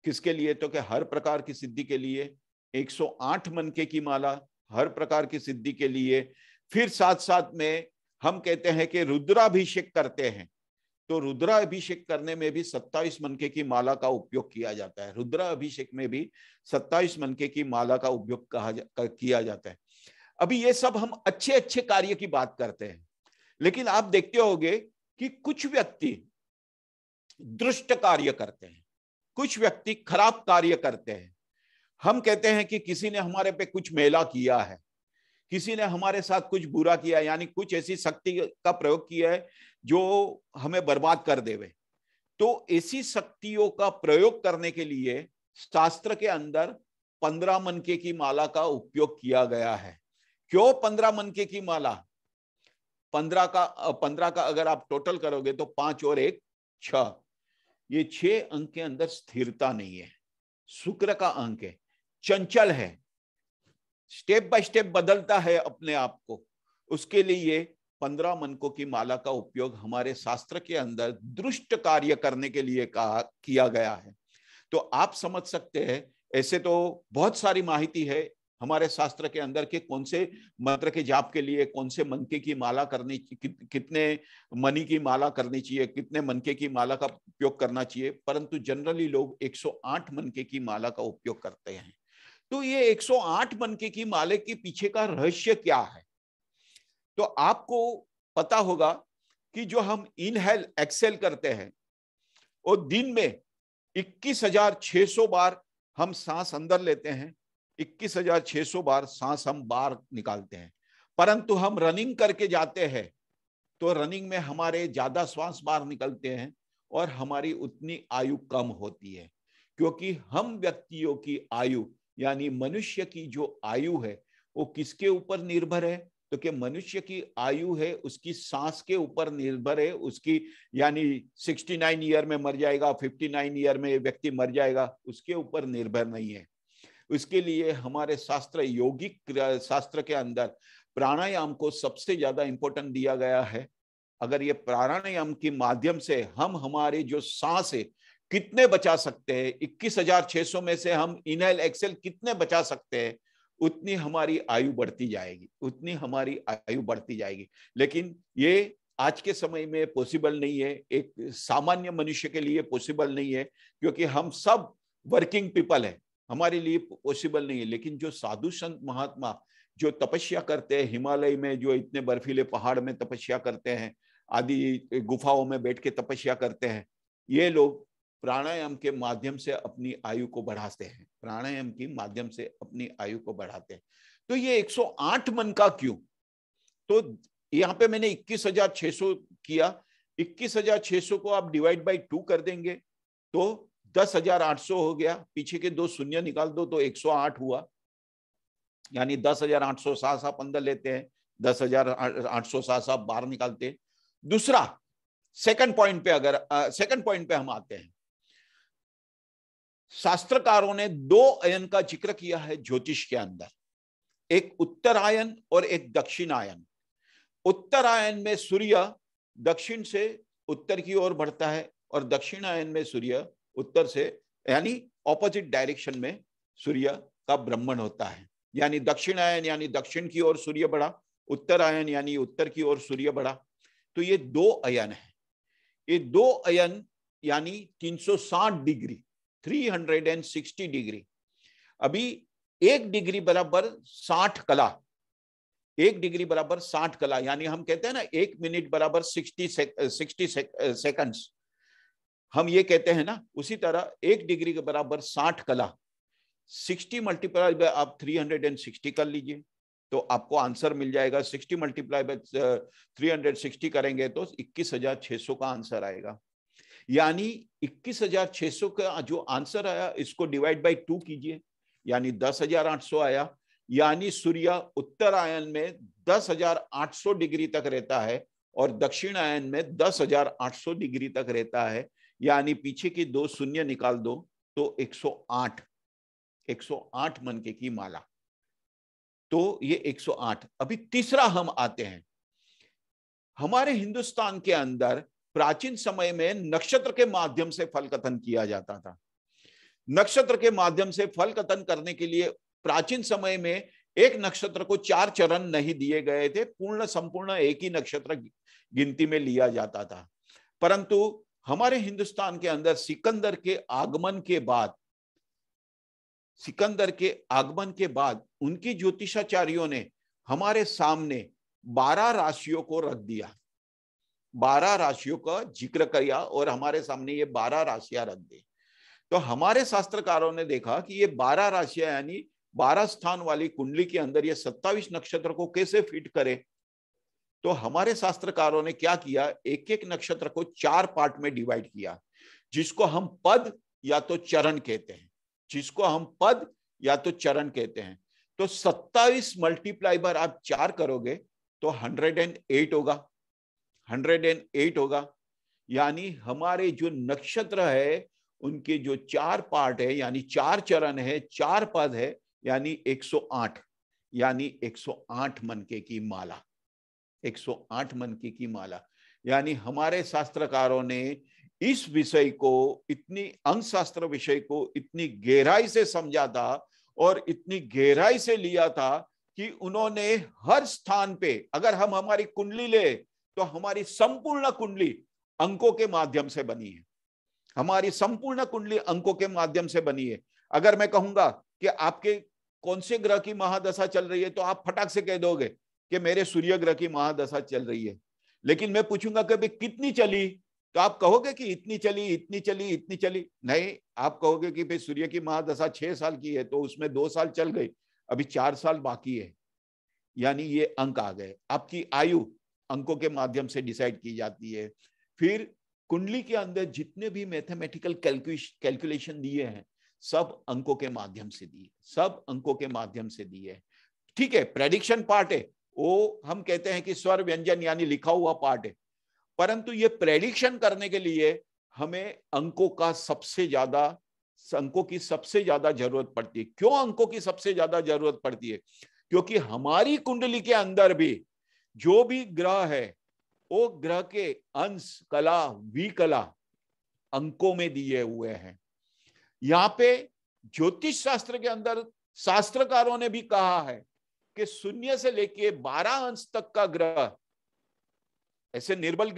किसके लिए? तो कि हर प्रकार की सिद्धि के लिए। 108 मनके की माला हर प्रकार की सिद्धि के लिए। फिर साथ साथ में हम कहते हैं कि रुद्राभिषेक करते हैं, तो रुद्राभिषेक करने में भी 27 मनके की माला का उपयोग किया जाता है। रुद्राभिषेक में भी 27 मनके की माला का उपयोग किया जाता है। अभी ये सब हम अच्छे अच्छे कार्य की बात करते हैं, लेकिन आप देखते होंगे कि कुछ व्यक्ति दुष्ट कार्य करते हैं, कुछ व्यक्ति खराब कार्य करते हैं। हम कहते हैं कि किसी ने हमारे पे कुछ मेला किया है, किसी ने हमारे साथ कुछ बुरा किया, यानी कुछ ऐसी शक्ति का प्रयोग किया है जो हमें बर्बाद कर देवे। तो ऐसी शक्तियों का प्रयोग करने के लिए शास्त्र के अंदर 15 मनके की माला का उपयोग किया गया है। क्यों 15 मनके की माला? 15 का अगर आप टोटल करोगे तो 5 और 1 6, ये 6 अंक के अंदर स्थिरता नहीं है। शुक्र का अंक है, चंचल है, स्टेप बाय स्टेप बदलता है अपने आप को। उसके लिए 15 मनकों की माला का उपयोग हमारे शास्त्र के अंदर दुष्ट कार्य करने के लिए किया गया है। तो आप समझ सकते हैं, ऐसे तो बहुत सारी माहिती है हमारे शास्त्र के अंदर कि कौन से मंत्र के जाप के लिए कौन से मनके की माला करनी, कितने मनी की माला करनी चाहिए, कितने मनके की माला का उपयोग करना चाहिए, परंतु जनरली लोग 108 मनके की माला का उपयोग करते हैं। तो ये 108 मनके की माले के पीछे का रहस्य क्या है? तो आपको पता होगा कि जो हम इनहेल एक्सेल करते हैं और दिन में 21,600 बार हम सांस अंदर लेते हैं, 21,600 बार सांस हम बाहर निकालते हैं। परंतु हम रनिंग करके जाते हैं तो रनिंग में हमारे ज्यादा श्वास बाहर निकलते हैं और हमारी उतनी आयु कम होती है, क्योंकि हम व्यक्तियों की आयु यानी मनुष्य की जो आयु है वो किसके ऊपर निर्भर है? तो कि मनुष्य की आयु है उसकी सांस के ऊपर निर्भर है। उसकी यानी 69 ईयर में मर जाएगा, 59 ईयर में व्यक्ति मर जाएगा, उसके ऊपर निर्भर नहीं है। उसके लिए हमारे शास्त्र, योगिक शास्त्र के अंदर प्राणायाम को सबसे ज्यादा इंपॉर्टेंट दिया गया है। अगर ये प्राणायाम के माध्यम से हम हमारे जो सांस है कितने बचा सकते हैं, 21,600 में से हम इनहेल एक्सेल कितने बचा सकते हैं, उतनी हमारी आयु बढ़ती जाएगी, उतनी हमारी आयु बढ़ती जाएगी। लेकिन ये आज के समय में पॉसिबल नहीं है, एक सामान्य मनुष्य के लिए पॉसिबल नहीं है, क्योंकि हम सब वर्किंग पीपल है, हमारे लिए पॉसिबल नहीं है। लेकिन जो साधु संत महात्मा जो तपस्या करते हैं, हिमालय में जो इतने बर्फीले पहाड़ में तपस्या करते हैं, आदि गुफाओं में बैठ के तपस्या करते हैं, ये लोग प्राणायाम के माध्यम से अपनी आयु को बढ़ाते हैं, प्राणायाम के माध्यम से अपनी आयु को बढ़ाते हैं। तो ये 108 मन का क्यों? तो यहाँ पे मैंने 21,600 किया, 21,600 को आप डिवाइड बाई 2 कर देंगे तो 10,800 हो गया, पीछे के 2 शून्य निकाल दो तो 108 हुआ, यानी 10,800 सात सात अंदर लेते हैं, 10,800 सात सात बाहर निकालते हैं। दूसरा सेकंड पॉइंट पे, अगर सेकंड पॉइंट पे हम आते हैं, शास्त्रकारों ने 2 अयन का जिक्र किया है ज्योतिष के अंदर, एक उत्तरायन और एक दक्षिणायन। उत्तरायन में सूर्य दक्षिण से उत्तर की ओर बढ़ता है और दक्षिणायन में सूर्य उत्तर से यानी ऑपोजिट डायरेक्शन में सूर्य का भ्रमण होता है। यानी दक्षिणायन यानी दक्षिण की ओर सूर्य बढ़ा, उत्तरायन यानी उत्तर की ओर सूर्य बढ़ा। तो ये 2 अयन है। ये 2 अयन यानी 360 डिग्री, 360 डिग्री। अभी 1 डिग्री बराबर 60 कला, 1 डिग्री बराबर 60 कला, यानी हम कहते हैं ना 1 मिनट बराबर 60 सेकंड्स, हम ये कहते हैं ना, उसी तरह 1 डिग्री के बराबर 60 कला। 60 मल्टीप्लाई बाय आप 360 कर लीजिए तो आपको आंसर मिल जाएगा। 60 मल्टीप्लाई बाय 360 करेंगे तो 21,600 का आंसर आएगा। यानी 21,600 का जो आंसर आया इसको डिवाइड बाय 2 कीजिए, यानी 10,800 आया। यानी सूर्य उत्तरायन में 10,800 डिग्री तक रहता है और दक्षिणायन में 10,800 डिग्री तक रहता है। यानी पीछे की 2 शून्य निकाल दो तो 108 मनके की माला। तो ये 108। अभी तीसरा हम आते हैं, हमारे हिंदुस्तान के अंदर प्राचीन समय में नक्षत्र के माध्यम से फल कथन किया जाता था। नक्षत्र के माध्यम से फल कथन करने के लिए प्राचीन समय में एक नक्षत्र को 4 चरण नहीं दिए गए थे, पूर्ण संपूर्ण एक ही नक्षत्र गिनती में लिया जाता था। परंतु हमारे हिंदुस्तान के अंदर सिकंदर के आगमन के बाद उनकी ज्योतिषाचार्यों ने हमारे सामने 12 राशियों को रख दिया, 12 राशियों का जिक्र किया और हमारे सामने ये 12 राशियां रख दी। तो हमारे शास्त्रकारों ने देखा कि ये 12 राशियां यानी 12 स्थान वाली कुंडली के अंदर ये 27 नक्षत्र को कैसे फिट करे। तो हमारे शास्त्रकारों ने क्या किया, एक एक नक्षत्र को 4 पार्ट में डिवाइड किया, जिसको हम पद या तो चरण कहते हैं, जिसको हम पद या तो चरण कहते हैं। तो 27 मल्टीप्लाई बार आप 4 करोगे तो 108 होगा, 108 होगा। यानी हमारे जो नक्षत्र है उनके जो 4 पार्ट है यानी 4 चरण है, 4 पद है, यानी 108, यानी 108 मनके की माला, 108 मनके की माला। यानी हमारे शास्त्रकारों ने इस विषय को, इतनी अंकशास्त्र विषय को इतनी गहराई से समझा था और इतनी गहराई से लिया था कि उन्होंने हर स्थान पे, अगर हम हमारी कुंडली ले तो हमारी संपूर्ण कुंडली अंकों के माध्यम से बनी है, हमारी संपूर्ण कुंडली अंकों के माध्यम से बनी है। अगर मैं कहूंगा कि आपके कौन से ग्रह की महादशा चल रही है तो आप फटाक से कह दोगे कि मेरे सूर्य ग्रह की महादशा चल रही है। लेकिन मैं पूछूंगा कि भाई कितनी चली, तो आप कहोगे कि इतनी चली, इतनी चली, इतनी चली। नहीं, आप कहोगे कि भाई सूर्य की महादशा 6 साल की है तो उसमें 2 साल चल गई, अभी 4 साल बाकी है। यानी ये अंक आ गए। आपकी आयु अंकों के माध्यम से डिसाइड की जाती है। फिर कुंडली के अंदर जितने भी मैथमेटिकल कैलकुलेशन दिए हैं सब अंकों के माध्यम से दिए, सब अंकों के माध्यम से दिए। ठीक है, प्रेडिक्शन पार्ट है, वो हम कहते हैं कि स्वर व्यंजन यानी लिखा हुआ पार्ट है, परंतु ये प्रेडिक्शन करने के लिए हमें अंकों की सबसे ज्यादा जरूरत पड़ती है। क्यों अंकों की सबसे ज्यादा जरूरत पड़ती है? क्योंकि हमारी कुंडली के अंदर भी जो भी ग्रह है वो ग्रह के अंश, कला, विकला अंकों में दिए हुए हैं। यहाँ पे ज्योतिष शास्त्र के अंदर शास्त्रकारों ने भी कहा है कि 0 से लेके 12 अंश तक का ग्रह ऐसे निर्बल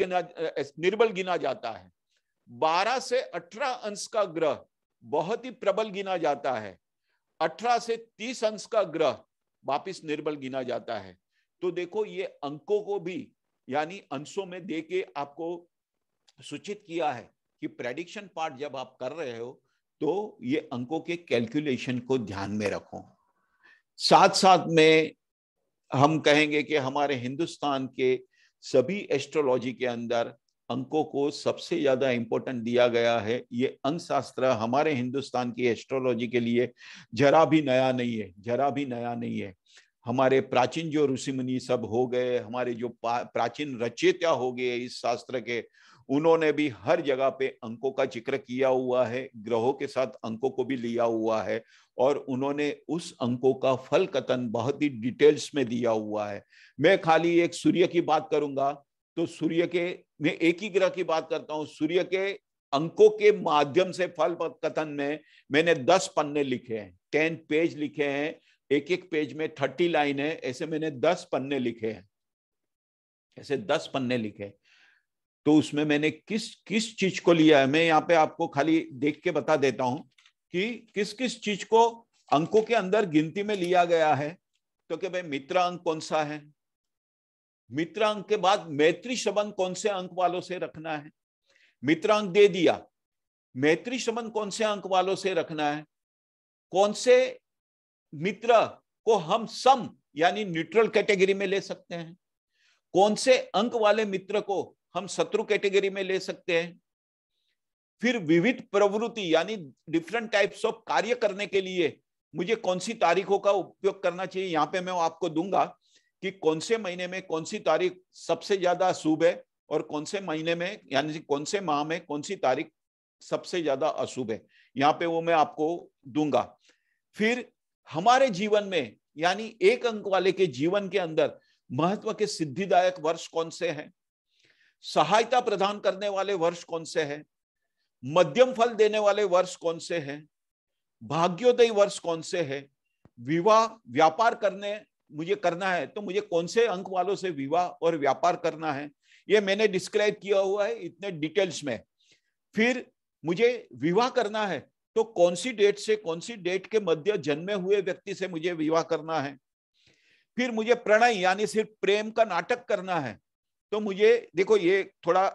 गिना जाता है। 12 से 18 अंश का ग्रह बहुत ही प्रबल गिना जाता है। 18 से 30 अंश का ग्रह वापिस निर्बल गिना जाता है। तो देखो, ये अंकों को भी यानी अंशों में देके आपको सूचित किया है कि प्रेडिक्शन पार्ट जब आप कर रहे हो तो ये अंकों के कैलकुलेशन को ध्यान में रखो। साथ साथ में हम कहेंगे कि हमारे हिंदुस्तान के सभी एस्ट्रोलॉजी के अंदर अंकों को सबसे ज्यादा इंपॉर्टेंट दिया गया है। ये अंक शास्त्र हमारे हिंदुस्तान की एस्ट्रोलॉजी के लिए जरा भी नया नहीं है, जरा भी नया नहीं है। हमारे प्राचीन जो ऋषि मुनि सब हो गए, हमारे जो प्राचीन रचयिता हो गए इस शास्त्र के, उन्होंने भी हर जगह पे अंकों का जिक्र किया हुआ है, ग्रहों के साथ अंकों को भी लिया हुआ है और उन्होंने उस अंकों का फल कथन बहुत ही डिटेल्स में दिया हुआ है। मैं खाली एक सूर्य की बात करूंगा तो सूर्य के, मैं एक ही ग्रह की बात करता हूं, सूर्य के अंकों के माध्यम से फल कथन में मैंने 10 पन्ने लिखे हैं, 10 पेज लिखे हैं, एक एक पेज में 30 लाइन है, ऐसे मैंने 10 पन्ने लिखे हैं, ऐसे 10 पन्ने लिखे। तो उसमें मैंने किस किस चीज को लिया है, मैं यहाँ पे आपको खाली देख के बता देता हूं कि किस किस चीज को अंकों के अंदर गिनती में लिया गया है। तो कि भाई मित्र अंक कौन सा है, मित्र अंक के बाद मैत्री संबंध कौन से अंक वालों से रखना है, मित्र अंक दे दिया, मैत्री संबंध कौन से अंक वालों से रखना है, कौन से मित्र को हम सम यानी न्यूट्रल कैटेगरी में ले सकते हैं, कौन से अंक वाले मित्र को हम शत्रु कैटेगरी में ले सकते हैं। फिर विविध प्रवृत्ति यानी डिफरेंट टाइप्स ऑफ कार्य करने के लिए मुझे कौन सी तारीखों का उपयोग करना चाहिए। यहाँ पे मैं आपको दूंगा कि कौन से महीने में कौन सी तारीख सबसे ज्यादा शुभ है और कौन से महीने में यानी कौन से माह में कौन सी तारीख सबसे ज्यादा अशुभ है, यहाँ पे वो मैं आपको दूंगा। फिर हमारे जीवन में यानी एक अंक वाले के जीवन के अंदर महत्व के सिद्धिदायक वर्ष कौन से हैं, सहायता प्रदान करने वाले वर्ष कौन से हैं, मध्यम फल देने वाले वर्ष कौन से हैं, भाग्योदय वर्ष कौन से है, विवाह व्यापार करना है तो मुझे कौन से अंक वालों से विवाह और व्यापार करना है, ये मैंने डिस्क्राइब किया हुआ है इतने डिटेल्स में। फिर मुझे विवाह करना है तो कौन सी डेट से कौन सी डेट के मध्य जन्मे हुए व्यक्ति से मुझे विवाह करना है। फिर मुझे प्रणय यानी सिर्फ प्रेम का नाटक करना है। तो मुझे देखो ये थोड़ा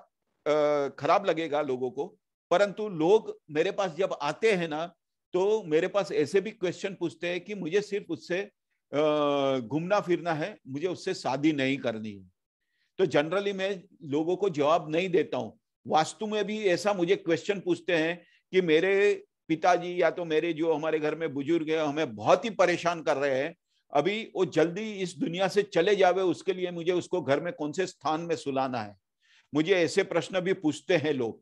खराब लगेगा लोगों को, परंतु लोग मेरे पास जब आते हैं ना, तो मेरे पास ऐसे भी क्वेश्चन पूछते हैं कि मुझे सिर्फ उससे घूमना फिरना है, मुझे उससे शादी नहीं करनी है। तो जनरली मैं लोगों को जवाब नहीं देता हूं। वास्तु में भी ऐसा मुझे क्वेश्चन पूछते हैं कि मेरे पिताजी या तो मेरे जो हमारे घर में बुजुर्ग है हमें बहुत ही परेशान कर रहे हैं, अभी वो जल्दी इस दुनिया से चले जावे, उसके लिए मुझे उसको घर में कौन से स्थान में सुलाना है। मुझे ऐसे प्रश्न भी पूछते हैं लोग,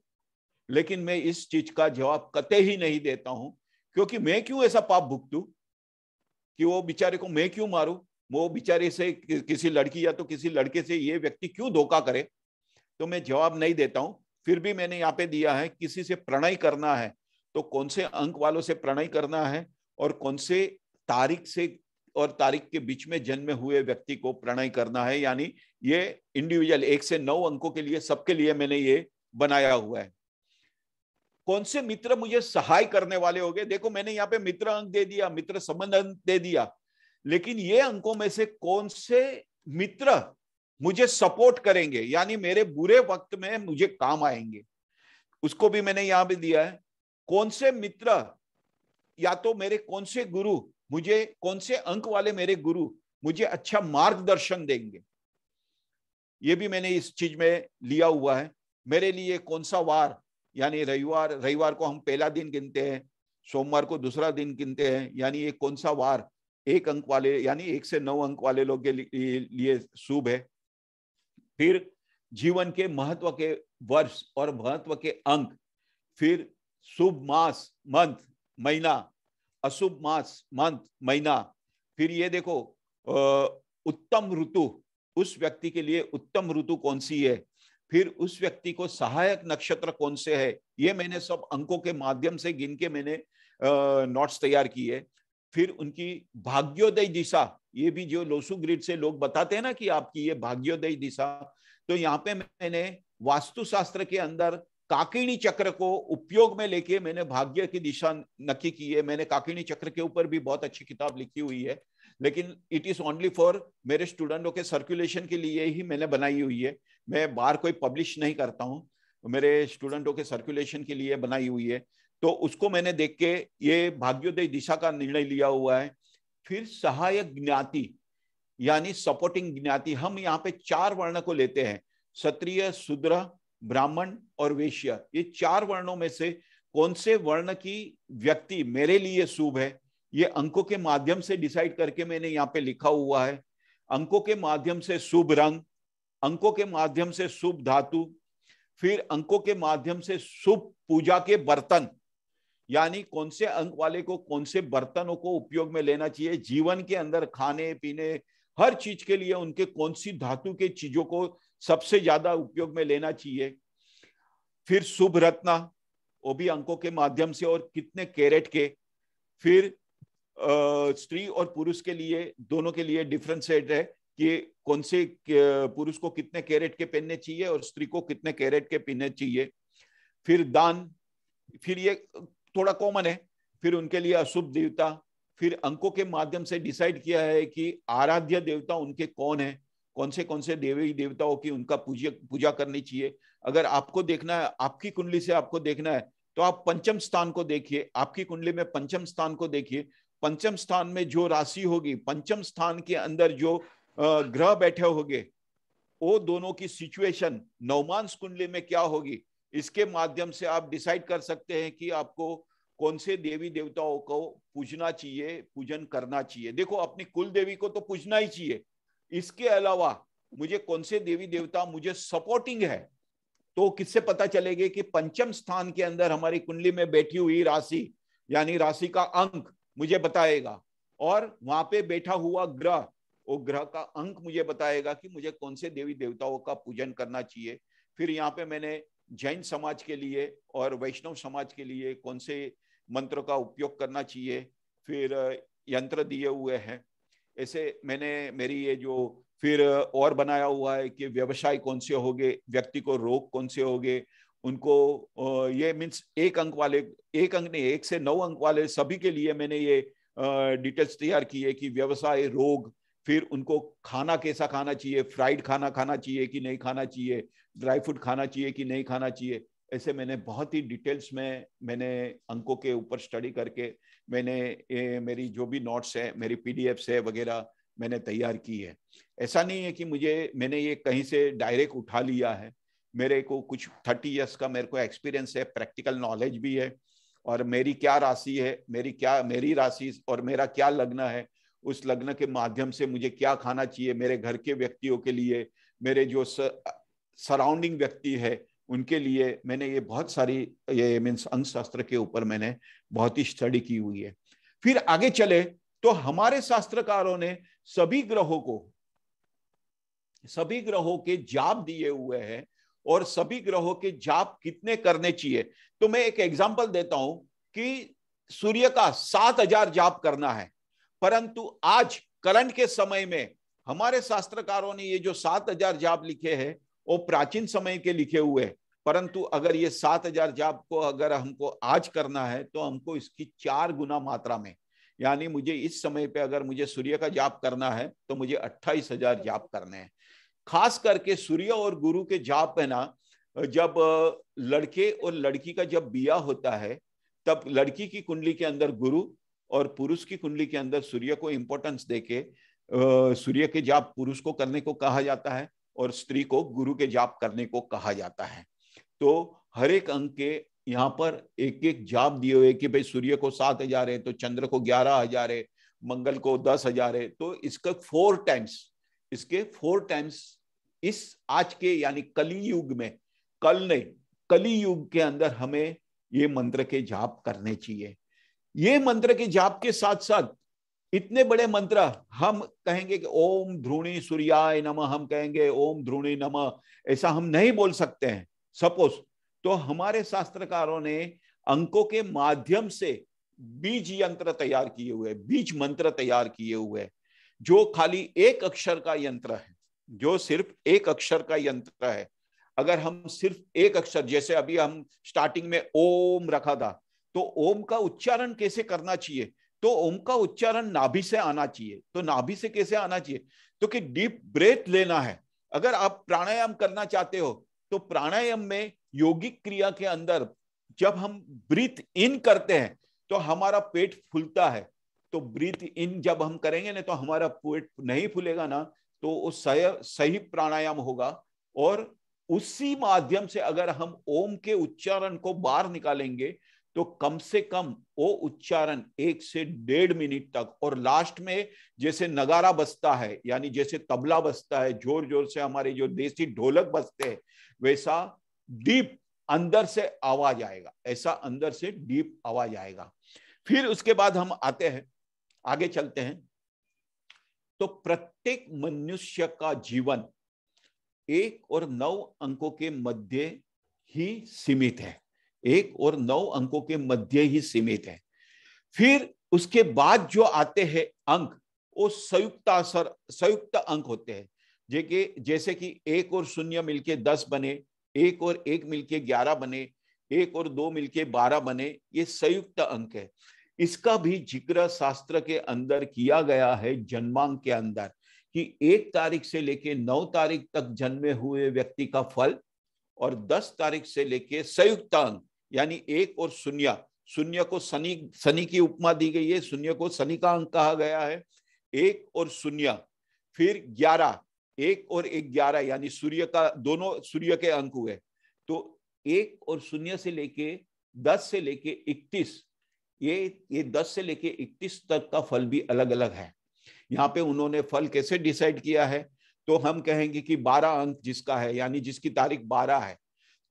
लेकिन मैं इस चीज का जवाब कतई ही नहीं देता हूं, क्योंकि मैं क्यों ऐसा पाप भुगतूं कि वो बेचारे को मैं क्यों मारूं, वो बेचारे से किसी लड़की या तो किसी लड़के से ये व्यक्ति क्यों धोखा करे। तो मैं जवाब नहीं देता हूं। फिर भी मैंने यहाँ पे दिया है, किसी से प्रणय करना है तो कौन से अंक वालों से प्रणय करना है और कौन से तारीख से और तारीख के बीच में जन्मे हुए व्यक्ति को प्रणय करना है। यानी ये इंडिविजुअल 1 से 9 अंकों के लिए सबके लिए मैंने ये बनाया हुआ है। कौन से मित्र मुझे सहाय करने वाले होंगे, देखो मैंने यहाँ पे मित्र अंक दे दिया, मित्र संबंध अंक दे दिया, लेकिन ये अंकों में से कौन से मित्र मुझे सपोर्ट करेंगे, यानी मेरे बुरे वक्त में मुझे काम आएंगे, उसको भी मैंने यहां पे दिया है। कौन से मित्र या तो मेरे कौन से गुरु मुझे, कौन से अंक वाले मेरे गुरु मुझे अच्छा मार्गदर्शन देंगे, ये भी मैंने इस चीज में लिया हुआ है। मेरे लिए कौन सा वार, यानी रविवार को हम पहला दिन गिनते हैं, सोमवार को दूसरा दिन गिनते हैं, यानी ये कौन सा वार 1 अंक वाले यानी 1 से 9 अंक वाले लोग के लिए शुभ है। फिर जीवन के महत्व के वर्ष और महत्व के अंक, फिर शुभ मास मंथ महीना, अशुभ मास मंथ महीना, फिर ये देखो उत्तम ऋतु, उस व्यक्ति के लिए उत्तम ऋतु कौन सी है, फिर उस व्यक्ति को सहायक नक्षत्र कौन से है, ये मैंने सब अंकों के माध्यम से गिन के मैंने नोट्स तैयार किए। फिर उनकी भाग्योदय दिशा, ये भी जो लोसु ग्रिड से लोग बताते हैं ना कि आपकी ये भाग्योदय दिशा, तो यहाँ पे मैंने वास्तुशास्त्र के अंदर काकिनी चक्र को उपयोग में लेके मैंने भाग्य की दिशा नक्की की है। मैंने काकिनी चक्र के ऊपर भी बहुत अच्छी किताब लिखी हुई है, लेकिन इट इज ओनली फॉर मेरे स्टूडेंटों के सर्कुलेशन के लिए ही मैंने बनाई हुई है। मैं बाहर कोई पब्लिश नहीं करता हूँ, मेरे स्टूडेंटों के सर्कुलेशन के लिए बनाई हुई है। तो उसको मैंने देख के ये भाग्योदय दिशा का निर्णय लिया हुआ है। फिर सहायक ज्ञाति यानी सपोर्टिंग ज्ञाति, हम यहाँ पे 4 वर्ण को लेते हैं, क्षत्रिय, शूद्र, ब्राह्मण और वैश्य। ये 4 वर्णों में से कौन से वर्ण की व्यक्ति मेरे लिए शुभ है, ये अंकों के माध्यम से डिसाइड करके मैंने यहाँ पे लिखा हुआ है। अंकों के माध्यम से शुभ रंग, अंकों के माध्यम से शुभ धातु, फिर अंकों के माध्यम से शुभ पूजा के बर्तन, यानी कौन से अंक वाले को कौन से बर्तनों को उपयोग में लेना चाहिए, जीवन के अंदर खाने पीने हर चीज के लिए उनके कौन सी धातु के चीजों को सबसे ज्यादा उपयोग में लेना चाहिए। फिर शुभ रत्ना, वो भी अंकों के माध्यम से और कितने कैरेट के। फिर स्त्री और पुरुष के लिए दोनों के लिए डिफरेंशिएट है कि कौन से पुरुष को कितने कैरेट के पहनने चाहिए और स्त्री को कितने कैरेट के पहनने चाहिए। फिर दान, फिर ये थोड़ा कॉमन है। फिर उनके लिए अशुभ देवता, फिर अंकों के माध्यम से डिसाइड किया है कि आराध्य देवता उनके कौन है, कौन से देवी देवताओं की उनका पूजा करनी चाहिए। अगर आपको देखना है, आपकी कुंडली से आपको देखना है, तो आप पंचम स्थान को देखिए, आपकी कुंडली में पंचम स्थान को देखिए। पंचम स्थान में जो राशि होगी, पंचम स्थान के अंदर जो ग्रह बैठे होंगे, वो दोनों की सिचुएशन नवमांश कुंडली में क्या होगी, इसके माध्यम से आप डिसाइड कर सकते हैं कि आपको कौन से देवी देवताओं को पूजना चाहिए, पूजन करना चाहिए। देखो अपनी कुल देवी को तो पूजना ही चाहिए, इसके अलावा मुझे कौन से देवी देवता मुझे सपोर्टिंग है, तो किससे पता चलेगा कि पंचम स्थान के अंदर हमारी कुंडली में बैठी हुई राशि यानी राशि का अंक मुझे बताएगा, और वहां पे बैठा हुआ ग्रह, वो ग्रह का अंक मुझे बताएगा कि मुझे कौन से देवी देवताओं का पूजन करना चाहिए। फिर यहाँ पे मैंने जैन समाज के लिए और वैष्णव समाज के लिए कौन से मंत्र का उपयोग करना चाहिए, फिर यंत्र दिए हुए हैं। ऐसे मैंने मेरी ये जो फिर और बनाया हुआ है कि व्यवसाय कौन से होंगे, व्यक्ति को रोग कौन से होंगे, उनको ये मीन्स 1 अंक वाले, 1 अंक नहीं 1 से 9 अंक वाले सभी के लिए मैंने ये डिटेल्स तैयार की है कि व्यवसाय, रोग, फिर उनको खाना कैसा खाना चाहिए, फ्राइड खाना खाना चाहिए कि नहीं खाना चाहिए, ड्राई फ्रूट खाना चाहिए कि नहीं खाना चाहिए। ऐसे मैंने बहुत ही डिटेल्स में मैंने अंकों के ऊपर स्टडी करके मैंने मेरी जो भी नोट्स है, मेरी पीडीएफ्स है वगैरह मैंने तैयार की है। ऐसा नहीं है कि मैंने ये कहीं से डायरेक्ट उठा लिया है। मेरे को कुछ 30 ईयर्स का मेरे को एक्सपीरियंस है, प्रैक्टिकल नॉलेज भी है, और मेरी क्या राशि है, मेरी राशि और मेरा क्या लग्न है, उस लग्न के माध्यम से मुझे क्या खाना चाहिए, मेरे घर के व्यक्तियों के लिए, मेरे जो सराउंडिंग व्यक्ति है उनके लिए, मैंने ये बहुत सारी ये मीन्स अंक शास्त्र के ऊपर मैंने बहुत ही स्टडी की हुई है। फिर आगे चले तो हमारे शास्त्रकारों ने सभी ग्रहों के जाप दिए हुए हैं, और सभी ग्रहों के जाप कितने करने चाहिए। तो मैं एक एग्जांपल देता हूं कि सूर्य का 7000 जाप करना है, परंतु आज करंट के समय में हमारे शास्त्रकारों ने ये जो 7000 जाप लिखे हैं वो प्राचीन समय के लिखे हुए हैं, परंतु अगर ये 7000 जाप को अगर हमको आज करना है तो हमको इसकी 4 गुना मात्रा में, यानी मुझे इस समय पे अगर मुझे सूर्य का जाप करना है तो मुझे 28,000 जाप करने हैं। खास करके सूर्य और गुरु के जाप है ना, जब लड़के और लड़की का जब बिया होता है तब लड़की की कुंडली के अंदर गुरु और पुरुष की कुंडली के अंदर सूर्य को इंपॉर्टेंस देके सूर्य के जाप पुरुष को करने को कहा जाता है और स्त्री को गुरु के जाप करने को कहा जाता है। तो हर एक अंक के यहाँ पर एक एक जाप दिए हुए कि भाई सूर्य को 7000 है तो चंद्र को 11,000 है, मंगल को 10,000 है, तो इसका 4 टाइम्स इस आज के यानी कली युग में, कली युग के अंदर हमें ये मंत्र के जाप करने चाहिए। ये मंत्र के जाप के साथ साथ इतने बड़े मंत्र हम कहेंगे कि ओम ध्रुणी सूर्याय नमः, हम कहेंगे ओम ध्रुणी नमः, ऐसा हम नहीं बोल सकते हैं सपोज। तो हमारे शास्त्रकारों ने अंकों के माध्यम से बीज यंत्र तैयार किए हुए, बीज मंत्र तैयार किए हुए, जो खाली एक अक्षर का यंत्र है, जो सिर्फ एक अक्षर का यंत्र है। अगर हम सिर्फ एक अक्षर, जैसे अभी हम स्टार्टिंग में ओम रखा था, तो ओम का उच्चारण कैसे करना चाहिए, तो ओम का उच्चारण नाभि से आना चाहिए। तो नाभि से कैसे आना चाहिए, तो कि डीप ब्रेथ लेना है। अगर आप प्राणायाम करना चाहते हो तो प्राणायाम में योगिक क्रिया के अंदर जब हम ब्रीथ इन करते हैं तो हमारा पेट फूलता है, तो ब्रीथ इन जब हम करेंगे ना तो हमारा पेट नहीं फूलेगा ना, तो वो सही प्राणायाम होगा। और उसी माध्यम से अगर हम ओम के उच्चारण को बाहर निकालेंगे तो कम से कम वो उच्चारण 1 से 1.5 मिनट तक, और लास्ट में जैसे नगारा बजता है यानी जैसे तबला बजता है, जोर जोर से हमारे जो देसी ढोलक बजते हैं, वैसा डीप अंदर से आवाज आएगा, ऐसा अंदर से डीप आवाज आएगा। फिर उसके बाद हम आते हैं, आगे चलते हैं। तो प्रत्येक मनुष्य का जीवन 1 और 9 अंकों के मध्य ही सीमित है, 1 और 9 अंकों के मध्य ही सीमित है। फिर उसके बाद जो आते हैं अंक, वो संयुक्त अंक होते हैं, जैसे कि 1 और 0 मिलके 10 बने, 1 और 1 मिलके 11 बने, 1 और 2 मिलके 12 बने, ये संयुक्त अंक है। इसका भी जिक्र शास्त्र के अंदर किया गया है जन्मांक के अंदर, कि 1 तारीख से लेके 9 तारीख तक जन्मे हुए व्यक्ति का फल, और 10 तारीख से लेके संयुक्त अंक यानी 1 और 0 को शनि की उपमा दी गई है, 0 को शनि का अंक कहा गया है, 1 और 0। फिर 11, 1 और 11 यानी सूर्य का, दोनों सूर्य के अंक हुए। तो 1 और 0 से लेके 10 से लेके 31, ये 10 से लेके 31 तक का फल भी अलग अलग है। यहाँ पे उन्होंने फल कैसे डिसाइड किया है, तो हम कहेंगे कि 12 अंक जिसका है यानी जिसकी तारीख 12 है,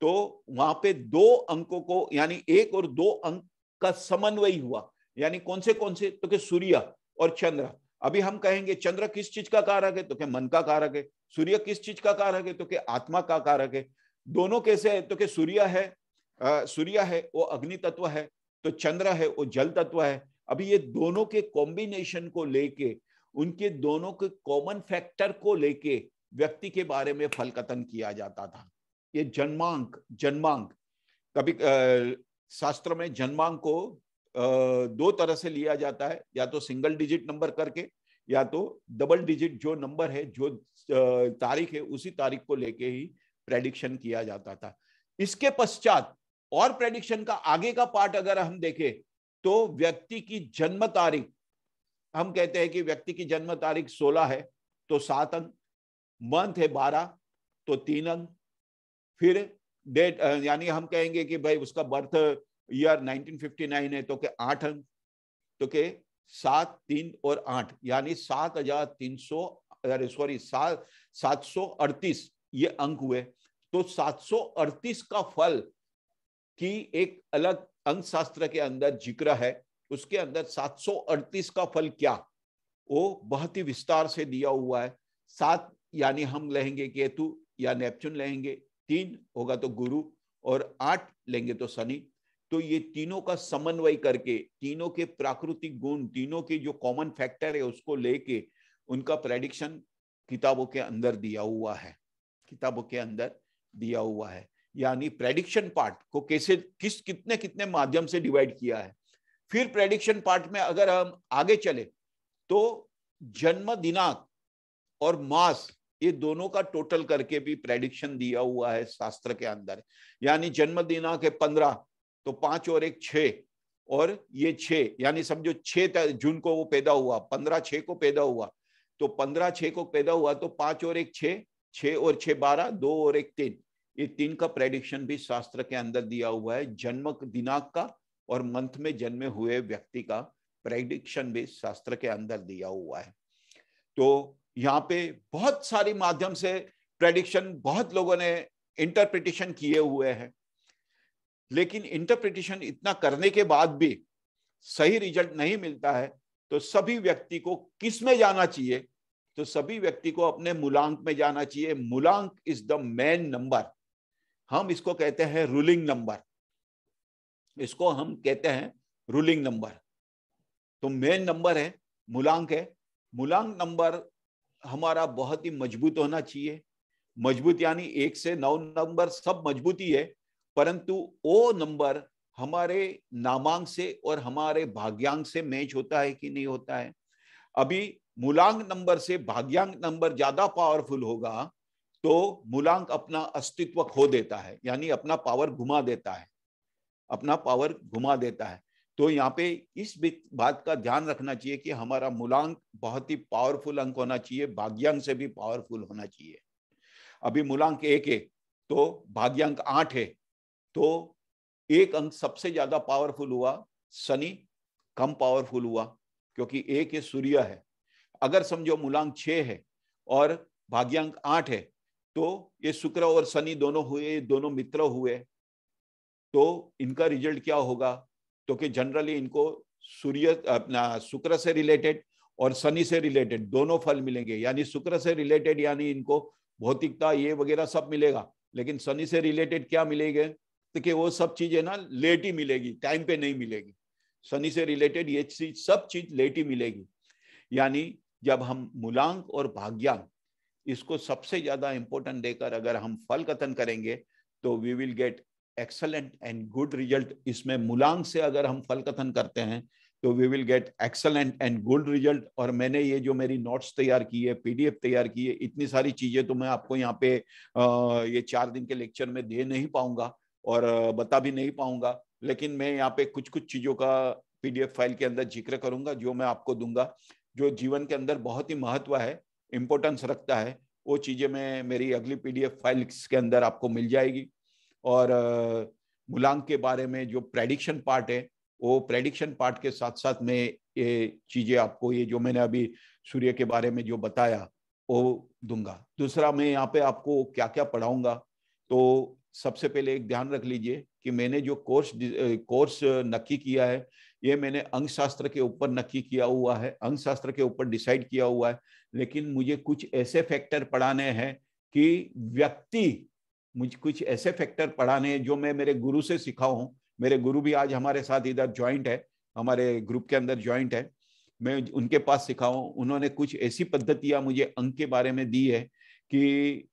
तो वहां पे 2 अंकों को यानी 1 और 2 अंक का समन्वय हुआ, यानी कौन से, तो कि सूर्य और चंद्र। अभी हम कहेंगे चंद्र किस चीज का कारक है, तो कि मन का कारक है। सूर्य किस चीज का कारक है, तो कि आत्मा का कारक है। दोनों कैसे है, तो कि सूर्य है वो अग्नि तत्व है, तो चंद्र है वो जल तत्व है। अभी ये दोनों के कॉम्बिनेशन को लेके, उनके दोनों के कॉमन फैक्टर को लेके व्यक्ति के बारे में फल कथन किया जाता था। ये जन्मांक कभी शास्त्र में जन्मांक को 2 तरह से लिया जाता है, या तो सिंगल डिजिट नंबर करके या तो डबल डिजिट जो नंबर है, जो तारीख है, उसी तारीख को लेके ही प्रेडिक्शन किया जाता था। इसके पश्चात और प्रेडिक्शन का आगे का पार्ट अगर हम देखें तो व्यक्ति की जन्म तारीख, हम कहते हैं कि व्यक्ति की जन्म तारीख 16 है तो 7 अंक, मंथ है 12 तो 3 अंक, फिर डेट यानी हम कहेंगे कि भाई उसका बर्थ ईयर 1959 है तो के 8 अंक, तो के 7, 3 और 8 यानी 738 ये अंक हुए। तो 738 का फल की एक अलग अंक शास्त्र के अंदर जिक्र है। उसके अंदर 738 का फल क्या, वो बहुत ही विस्तार से दिया हुआ है। 7 यानी हम लेंगे केतु या नेपच्यून लेंगे, 3 होगा तो गुरु, और 8 लेंगे तो शनि। तो ये तीनों का समन्वय करके, तीनों के प्राकृतिक गुण, तीनों के जो कॉमन फैक्टर है उसको लेके उनका प्रेडिक्शन किताबों के अंदर दिया हुआ है, किताबों के अंदर दिया हुआ है। यानी प्रेडिक्शन पार्ट को कैसे कितने कितने माध्यम से डिवाइड किया है। फिर प्रेडिक्शन पार्ट में अगर हम आगे चले तो जन्म दिनांक और मास, ये दोनों का टोटल करके भी प्रेडिक्शन दिया हुआ है शास्त्र के अंदर। यानी जन्म दिनांक है 15 तो 5 और 1 6, और ये 6 यानी समझो 6 जून को वो पैदा हुआ, 15/6 को पैदा हुआ, तो 15/6 को पैदा हुआ तो 5 और 1 6, 6 और 6 12, 2 और 1 3, ये 3 का प्रेडिक्शन भी शास्त्र के अंदर दिया हुआ है। जन्म दिनांक का और मंथ में जन्मे हुए व्यक्ति का प्रेडिक्शन भी शास्त्र के अंदर दिया हुआ है। तो यहाँ पे बहुत सारी माध्यम से प्रेडिक्शन बहुत लोगों ने इंटरप्रिटेशन किए हुए हैं, लेकिन इंटरप्रिटेशन इतना करने के बाद भी सही रिजल्ट नहीं मिलता है। तो सभी व्यक्ति को किस में जाना चाहिए, तो सभी व्यक्ति को अपने मूलांक में जाना चाहिए। मूलांक इज द मेन नंबर, हम इसको कहते हैं रूलिंग नंबर, इसको हम कहते हैं रूलिंग नंबर। तो मेन नंबर है, मूलांक है। मूलांक नंबर हमारा बहुत ही मजबूत होना चाहिए। मजबूत यानी 1 से 9 नंबर सब मजबूत ही है, परंतु वो नंबर हमारे नामांक से और हमारे भाग्यांक से मैच होता है कि नहीं होता है। अभी मूलांक नंबर से भाग्यांक नंबर ज्यादा पावरफुल होगा तो मूलांक अपना अस्तित्व खो देता है, यानी अपना पावर घुमा देता है, अपना पावर घुमा देता है। तो यहाँ पे इस बात का ध्यान रखना चाहिए कि हमारा मूलांक बहुत ही पावरफुल अंक होना चाहिए, भाग्यांक से भी पावरफुल होना चाहिए। अभी मूलांक 1 है तो भाग्यांक 8 है, तो 1 अंक सबसे ज्यादा पावरफुल हुआ, शनि कम पावरफुल हुआ क्योंकि 1 ये सूर्य है। अगर समझो मूलांक 6 है और भाग्यांक 8 है तो ये शुक्र और शनि दोनों हुए, दोनों मित्र हुए, तो इनका रिजल्ट क्या होगा, तो कि जनरली इनको सूर्य अपना शुक्र से रिलेटेड और शनि से रिलेटेड दोनों फल मिलेंगे। यानी शुक्र से रिलेटेड यानी इनको भौतिकता ये वगैरह सब मिलेगा, लेकिन शनि से रिलेटेड क्या मिलेगा, तो कि वो सब चीजें ना लेट ही मिलेगी, टाइम पे नहीं मिलेगी। शनि से रिलेटेड ये चीज सब चीज लेट ही मिलेगी। यानी जब हम मूलांक और भाग्यांक इसको सबसे ज्यादा इंपॉर्टेंट देकर अगर हम फल कथन करेंगे तो we will get excellent and good result. इसमें मूलांक से अगर हम फल कथन करते हैं तो we will get excellent and good result. और मैंने ये जो मेरी नोट्स तैयार की है, पीडीएफ तैयार की है, इतनी सारी चीजें तो मैं आपको यहाँ पे ये 4 दिन के लेक्चर में दे नहीं पाऊंगा और बता भी नहीं पाऊंगा, लेकिन मैं यहाँ पे कुछ कुछ चीजों का पीडीएफ फाइल के अंदर जिक्र करूंगा जो मैं आपको दूंगा, जो जीवन के अंदर बहुत ही महत्व है, इंपॉर्टेंस रखता है। वो चीजें मैं मेरी अगली पीडीएफ फाइल्स के अंदर आपको मिल जाएगी। और मूलांक के बारे में जो प्रेडिक्शन पार्ट है, वो प्रेडिक्शन पार्ट के साथ साथ में ये चीजें आपको, ये जो मैंने अभी सूर्य के बारे में जो बताया वो दूंगा। दूसरा मैं यहाँ पे आपको क्या क्या पढ़ाऊंगा, तो सबसे पहले एक ध्यान रख लीजिए कि मैंने जो कोर्स नक्की किया है, ये मैंने अंक शास्त्र के ऊपर नक्की किया हुआ है, अंक शास्त्र के ऊपर डिसाइड किया हुआ है। लेकिन मुझे कुछ ऐसे फैक्टर पढ़ाने हैं कि मुझे कुछ ऐसे फैक्टर पढ़ाने हैं जो मैं मेरे गुरु से सीखा हूँ। मेरे गुरु भी आज हमारे साथ इधर ज्वाइंट है, हमारे ग्रुप के अंदर ज्वाइंट है, मैं उनके पास सीखा हूँ। उन्होंने कुछ ऐसी पद्धतियां मुझे अंक के बारे में दी है कि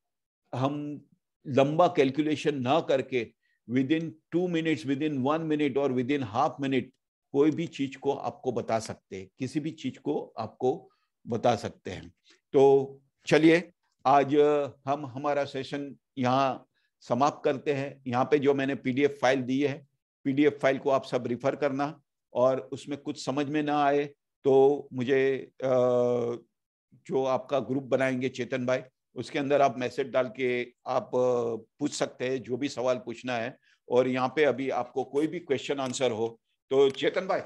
हम लंबा कैलकुलेशन ना करके with in 2 minutes, with in 1 minute और विद इन हाफ मिनट कोई भी चीज को आपको बता सकते हैं, किसी भी चीज को आपको बता सकते हैं। तो चलिए आज हम हमारा सेशन यहाँ समाप्त करते हैं। यहाँ पे जो मैंने पीडीएफ फाइल दी है, पीडीएफ फाइल को आप सब रिफर करना, और उसमें कुछ समझ में ना आए तो मुझे जो आपका ग्रुप बनाएंगे चेतन भाई, उसके अंदर आप मैसेज डाल के आप पूछ सकते हैं जो भी सवाल पूछना है। और यहाँ पे अभी आपको कोई भी क्वेश्चन आंसर हो तो चेतन भाई